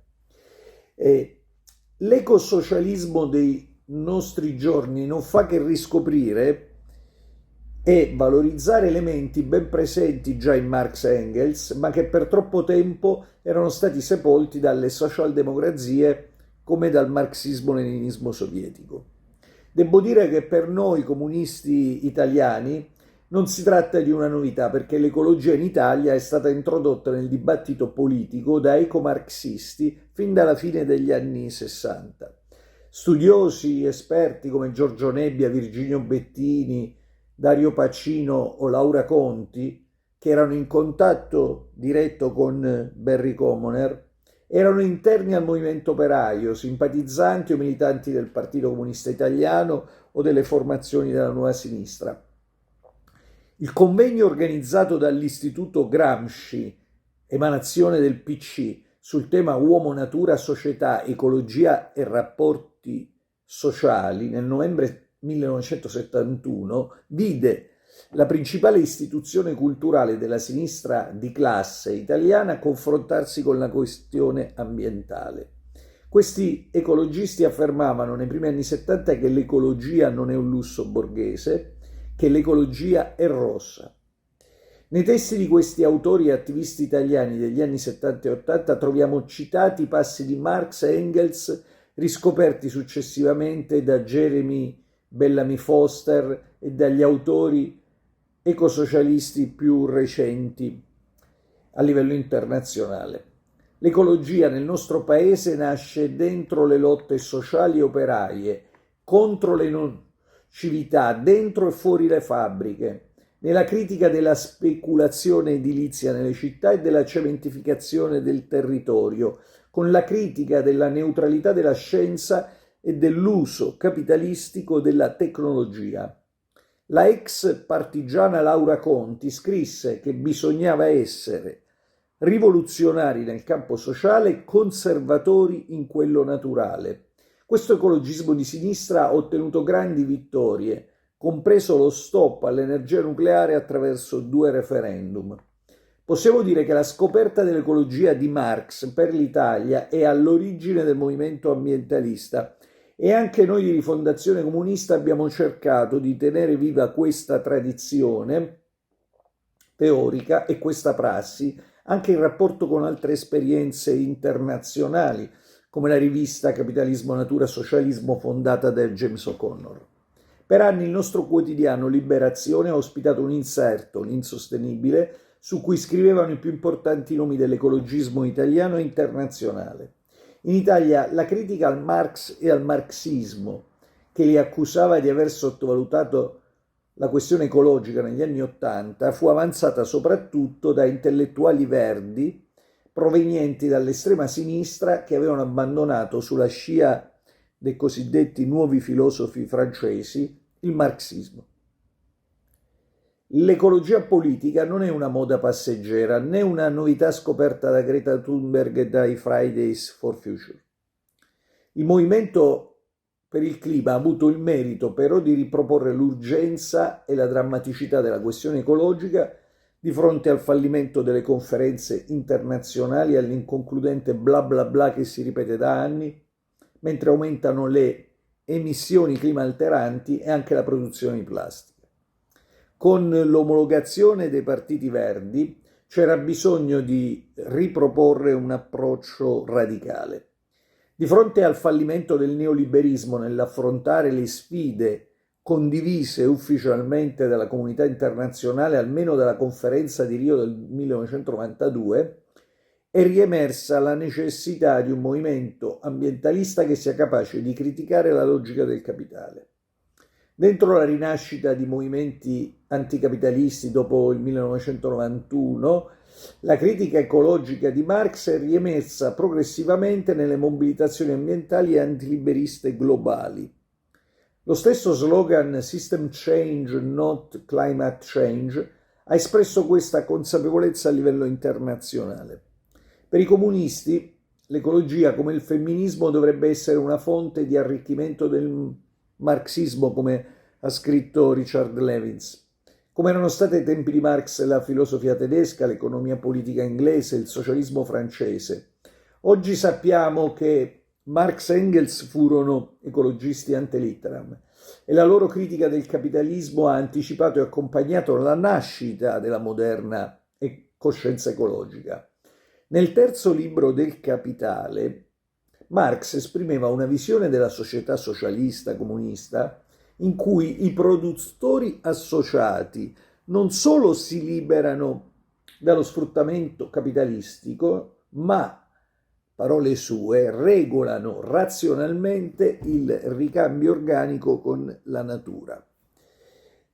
L'ecosocialismo dei nostri giorni non fa che riscoprire e valorizzare elementi ben presenti già in Marx e Engels, ma che per troppo tempo erano stati sepolti dalle socialdemocrazie come dal marxismo-leninismo sovietico. Devo dire che per noi comunisti italiani non si tratta di una novità, perché l'ecologia in Italia è stata introdotta nel dibattito politico da ecomarxisti fin dalla fine degli anni 60. Studiosi, esperti come Giorgio Nebbia, Virginio Bettini, Dario Pacino o Laura Conti, che erano in contatto diretto con Barry Commoner, erano interni al movimento operaio, simpatizzanti o militanti del Partito Comunista Italiano o delle formazioni della Nuova Sinistra. Il convegno organizzato dall'Istituto Gramsci, emanazione del PC, sul tema uomo, natura, società, ecologia e rapporti sociali nel novembre 1971 vide la principale istituzione culturale della sinistra di classe italiana confrontarsi con la questione ambientale. Questi ecologisti affermavano nei primi anni 70 che l'ecologia non è un lusso borghese, che l'ecologia è rossa. Nei testi di questi autori e attivisti italiani degli anni 70 e 80 troviamo citati i passi di Marx e Engels riscoperti successivamente da Jeremy Bellamy Foster e dagli autori ecosocialisti più recenti a livello internazionale. L'ecologia nel nostro paese nasce dentro le lotte sociali e operaie, contro le nocività, dentro e fuori le fabbriche, nella critica della speculazione edilizia nelle città e della cementificazione del territorio, con la critica della neutralità della scienza e dell'uso capitalistico della tecnologia. La ex partigiana Laura Conti scrisse che bisognava essere rivoluzionari nel campo sociale e conservatori in quello naturale. Questo ecologismo di sinistra ha ottenuto grandi vittorie, compreso lo stop all'energia nucleare attraverso 2 referendum. Possiamo dire che la scoperta dell'ecologia di Marx per l'Italia è all'origine del movimento ambientalista e anche noi di Rifondazione Comunista abbiamo cercato di tenere viva questa tradizione teorica e questa prassi anche in rapporto con altre esperienze internazionali, come la rivista Capitalismo, Natura, Socialismo fondata da James O'Connor. Per anni il nostro quotidiano Liberazione ha ospitato un inserto, l'Insostenibile, su cui scrivevano i più importanti nomi dell'ecologismo italiano e internazionale. In Italia la critica al Marx e al marxismo, che li accusava di aver sottovalutato la questione ecologica negli anni '80, fu avanzata soprattutto da intellettuali verdi provenienti dall'estrema sinistra che avevano abbandonato sulla scia dei cosiddetti nuovi filosofi francesi il marxismo. L'ecologia politica non è una moda passeggera, né una novità scoperta da Greta Thunberg e dai Fridays for Future. Il movimento per il clima ha avuto il merito però di riproporre l'urgenza e la drammaticità della questione ecologica di fronte al fallimento delle conferenze internazionali e all'inconcludente bla bla bla che si ripete da anni, mentre aumentano le emissioni climalteranti e anche la produzione di plastica. Con l'omologazione dei partiti verdi c'era bisogno di riproporre un approccio radicale. Di fronte al fallimento del neoliberismo nell'affrontare le sfide condivise ufficialmente dalla comunità internazionale, almeno dalla conferenza di Rio del 1992, è riemersa la necessità di un movimento ambientalista che sia capace di criticare la logica del capitale. Dentro la rinascita di movimenti anticapitalisti dopo il 1991, la critica ecologica di Marx è riemersa progressivamente nelle mobilitazioni ambientali e antiliberiste globali. Lo stesso slogan System Change, not Climate Change ha espresso questa consapevolezza a livello internazionale. Per i comunisti, l'ecologia, come il femminismo, dovrebbe essere una fonte di arricchimento del marxismo, come ha scritto Richard Levins. Come erano state ai tempi di Marx la filosofia tedesca, l'economia politica inglese, il socialismo francese. Oggi sappiamo che Marx e Engels furono ecologisti ante litteram e la loro critica del capitalismo ha anticipato e accompagnato la nascita della moderna coscienza ecologica. Nel terzo libro del Capitale, Marx esprimeva una visione della società socialista comunista in cui i produttori associati non solo si liberano dallo sfruttamento capitalistico, ma, parole sue, regolano razionalmente il ricambio organico con la natura.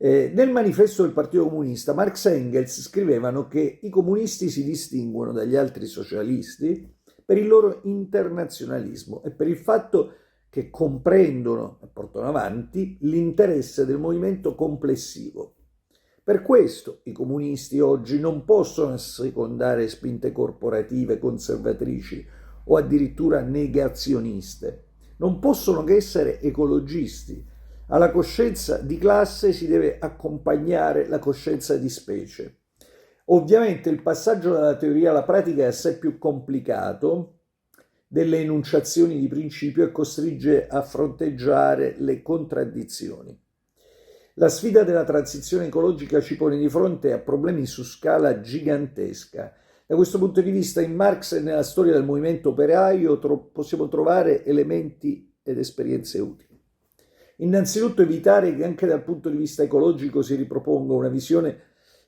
Nel manifesto del Partito Comunista, Marx e Engels scrivevano che i comunisti si distinguono dagli altri socialisti per il loro internazionalismo e per il fatto che comprendono e portano avanti l'interesse del movimento complessivo. Per questo i comunisti oggi non possono assecondare spinte corporative conservatrici o addirittura negazioniste, non possono che essere ecologisti. Alla coscienza di classe si deve accompagnare la coscienza di specie. Ovviamente il passaggio dalla teoria alla pratica è assai più complicato delle enunciazioni di principio e costringe a fronteggiare le contraddizioni. La sfida della transizione ecologica ci pone di fronte a problemi su scala gigantesca. Da questo punto di vista in Marx e nella storia del movimento operaio possiamo trovare elementi ed esperienze utili. Innanzitutto evitare che anche dal punto di vista ecologico si riproponga una visione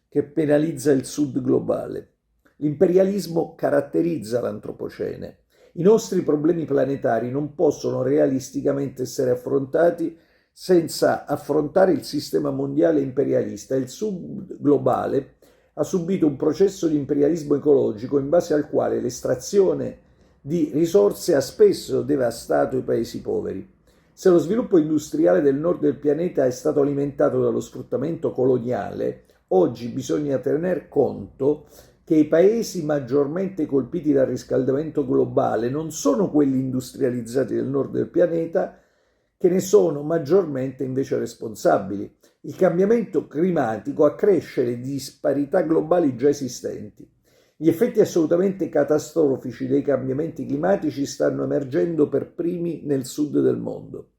che penalizza il sud globale. L'imperialismo caratterizza l'antropocene. I nostri problemi planetari non possono realisticamente essere affrontati senza affrontare il sistema mondiale imperialista. Il sud globale ha subito un processo di imperialismo ecologico in base al quale l'estrazione di risorse ha spesso devastato i paesi poveri. Se lo sviluppo industriale del nord del pianeta è stato alimentato dallo sfruttamento coloniale, oggi bisogna tener conto che i paesi maggiormente colpiti dal riscaldamento globale non sono quelli industrializzati del nord del pianeta, che ne sono maggiormente invece responsabili. Il cambiamento climatico accresce le disparità globali già esistenti. Gli effetti assolutamente catastrofici dei cambiamenti climatici stanno emergendo per primi nel sud del mondo.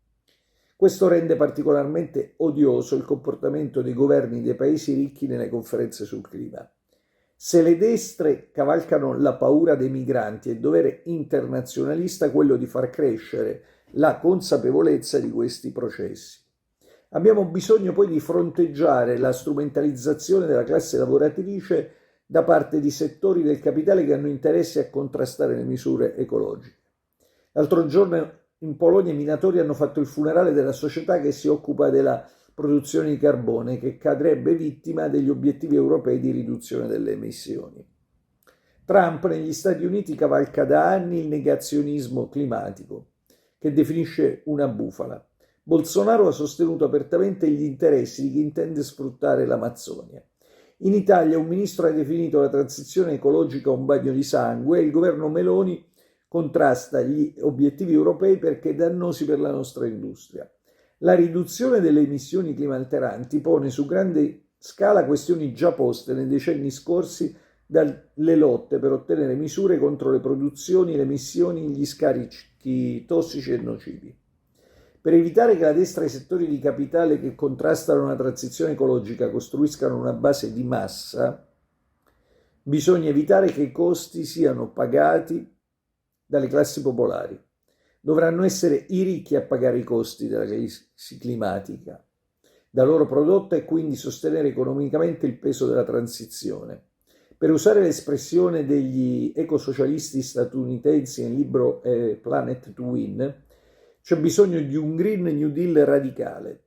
Questo rende particolarmente odioso il comportamento dei governi dei paesi ricchi nelle conferenze sul clima. Se le destre cavalcano la paura dei migranti, è il dovere internazionalista quello di far crescere la consapevolezza di questi processi. Abbiamo bisogno poi di fronteggiare la strumentalizzazione della classe lavoratrice da parte di settori del capitale che hanno interesse a contrastare le misure ecologiche. L'altro giorno in Polonia i minatori hanno fatto il funerale della società che si occupa della produzione di carbone, che cadrebbe vittima degli obiettivi europei di riduzione delle emissioni. Trump negli Stati Uniti cavalca da anni il negazionismo climatico, che definisce una bufala. Bolsonaro ha sostenuto apertamente gli interessi di chi intende sfruttare l'Amazzonia. In Italia un ministro ha definito la transizione ecologica un bagno di sangue e il governo Meloni contrasta gli obiettivi europei perché dannosi per la nostra industria. La riduzione delle emissioni climalteranti pone su grande scala questioni già poste nei decenni scorsi dalle lotte per ottenere misure contro le produzioni, le emissioni, gli scarichi tossici e nocivi. Per evitare che la destra e i settori di capitale che contrastano una transizione ecologica costruiscano una base di massa, bisogna evitare che i costi siano pagati dalle classi popolari. Dovranno essere i ricchi a pagare i costi della crisi climatica, da loro prodotta, e quindi sostenere economicamente il peso della transizione. Per usare l'espressione degli ecosocialisti statunitensi nel libro Planet to Win, c'è bisogno di un Green New Deal radicale,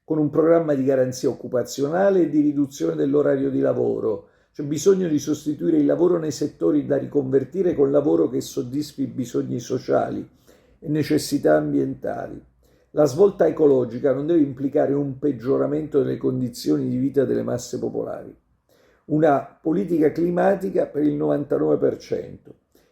con un programma di garanzia occupazionale e di riduzione dell'orario di lavoro. C'è bisogno di sostituire il lavoro nei settori da riconvertire con lavoro che soddisfi i bisogni sociali e necessità ambientali. La svolta ecologica non deve implicare un peggioramento delle condizioni di vita delle masse popolari. Una politica climatica per il 99%.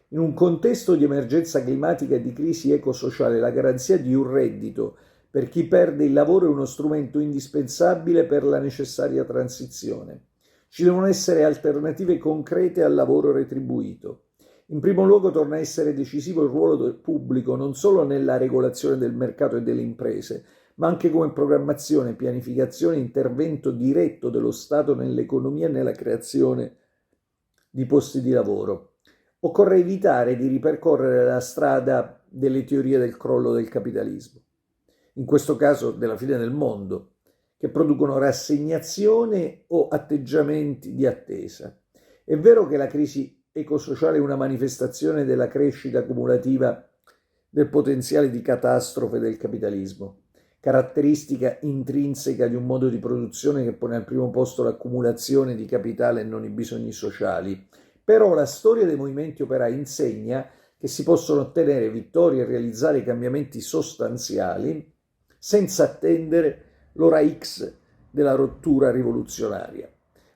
In un contesto di emergenza climatica e di crisi ecosociale, la garanzia di un reddito per chi perde il lavoro è uno strumento indispensabile per la necessaria transizione. Ci devono essere alternative concrete al lavoro retribuito. In primo luogo torna a essere decisivo il ruolo del pubblico non solo nella regolazione del mercato e delle imprese, ma anche come programmazione, pianificazione e intervento diretto dello Stato nell'economia e nella creazione di posti di lavoro. Occorre evitare di ripercorrere la strada delle teorie del crollo del capitalismo, in questo caso della fine del mondo, che producono rassegnazione o atteggiamenti di attesa. È vero che la crisi ecosociale è una manifestazione della crescita cumulativa del potenziale di catastrofe del capitalismo, caratteristica intrinseca di un modo di produzione che pone al primo posto l'accumulazione di capitale e non i bisogni sociali. Però la storia dei movimenti operai insegna che si possono ottenere vittorie e realizzare cambiamenti sostanziali senza attendere l'ora X della rottura rivoluzionaria.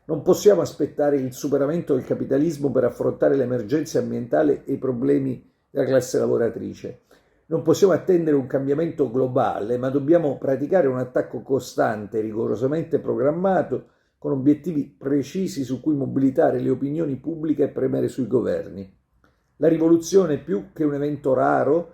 Non possiamo aspettare il superamento del capitalismo per affrontare l'emergenza ambientale e i problemi della classe lavoratrice. Non possiamo attendere un cambiamento globale, ma dobbiamo praticare un attacco costante, rigorosamente programmato, con obiettivi precisi su cui mobilitare le opinioni pubbliche e premere sui governi. La rivoluzione, più che un evento raro,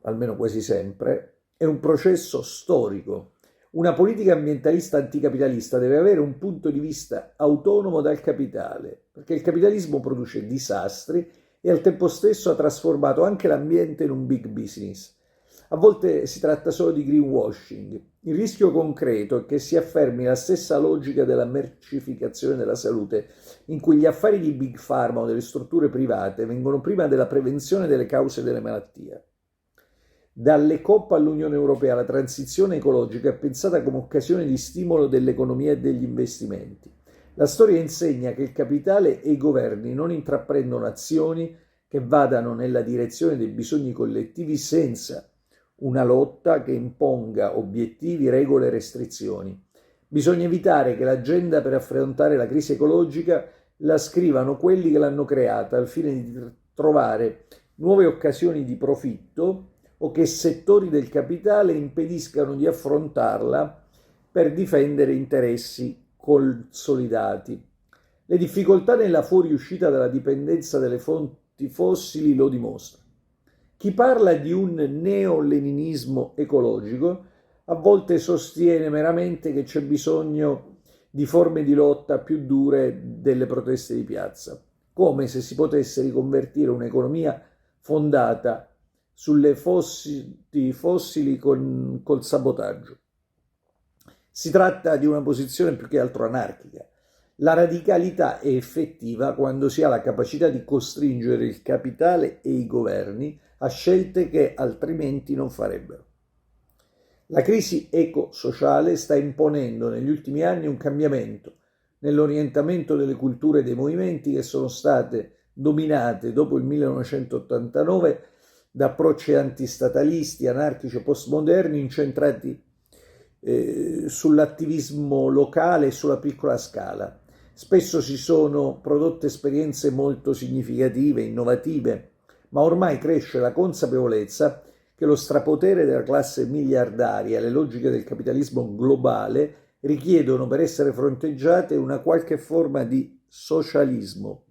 almeno quasi sempre, è un processo storico. Una politica ambientalista anticapitalista deve avere un punto di vista autonomo dal capitale, perché il capitalismo produce disastri e al tempo stesso ha trasformato anche l'ambiente in un big business. A volte si tratta solo di greenwashing. Il rischio concreto è che si affermi la stessa logica della mercificazione della salute, in cui gli affari di Big Pharma o delle strutture private vengono prima della prevenzione delle cause delle malattie. Dalle COP all'Unione Europea la transizione ecologica è pensata come occasione di stimolo dell'economia e degli investimenti. La storia insegna che il capitale e i governi non intraprendono azioni che vadano nella direzione dei bisogni collettivi senza una lotta che imponga obiettivi, regole e restrizioni. Bisogna evitare che l'agenda per affrontare la crisi ecologica la scrivano quelli che l'hanno creata al fine di trovare nuove occasioni di profitto o che settori del capitale impediscano di affrontarla per difendere interessi consolidati. Le difficoltà nella fuoriuscita dalla dipendenza dalle fonti fossili lo dimostrano. Chi parla di un neoleninismo ecologico a volte sostiene meramente che c'è bisogno di forme di lotta più dure delle proteste di piazza, come se si potesse riconvertire un'economia fondata sulle fossili col sabotaggio. Si tratta di una posizione più che altro anarchica. La radicalità è effettiva quando si ha la capacità di costringere il capitale e i governi a scelte che altrimenti non farebbero. La crisi ecosociale sta imponendo negli ultimi anni un cambiamento nell'orientamento delle culture e dei movimenti che sono state dominate dopo il 1989 da approcci antistatalisti, anarchici e postmoderni incentrati sull'attivismo locale e sulla piccola scala. Spesso si sono prodotte esperienze molto significative, innovative, ma ormai cresce la consapevolezza che lo strapotere della classe miliardaria e le logiche del capitalismo globale richiedono per essere fronteggiate una qualche forma di socialismo.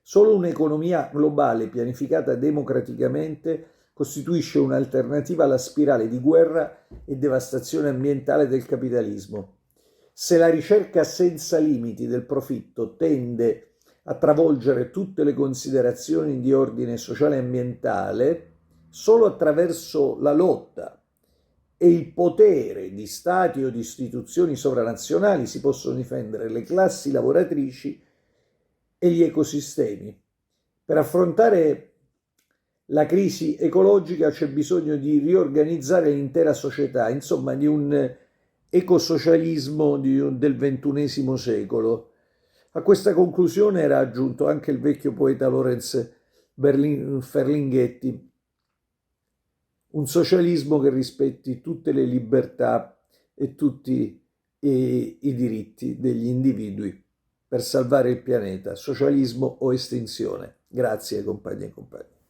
Solo un'economia globale pianificata democraticamente costituisce un'alternativa alla spirale di guerra e devastazione ambientale del capitalismo. Se la ricerca senza limiti del profitto tende a travolgere tutte le considerazioni di ordine sociale e ambientale, solo attraverso la lotta e il potere di stati o di istituzioni sovranazionali si possono difendere le classi lavoratrici e gli ecosistemi. Per affrontare la crisi ecologica c'è bisogno di riorganizzare l'intera società, insomma di un ecosocialismo del XXI secolo. A questa conclusione era aggiunto anche il vecchio poeta Lorenz Ferlinghetti: un socialismo che rispetti tutte le libertà e tutti i diritti degli individui per salvare il pianeta, socialismo o estinzione. Grazie compagni e compagni.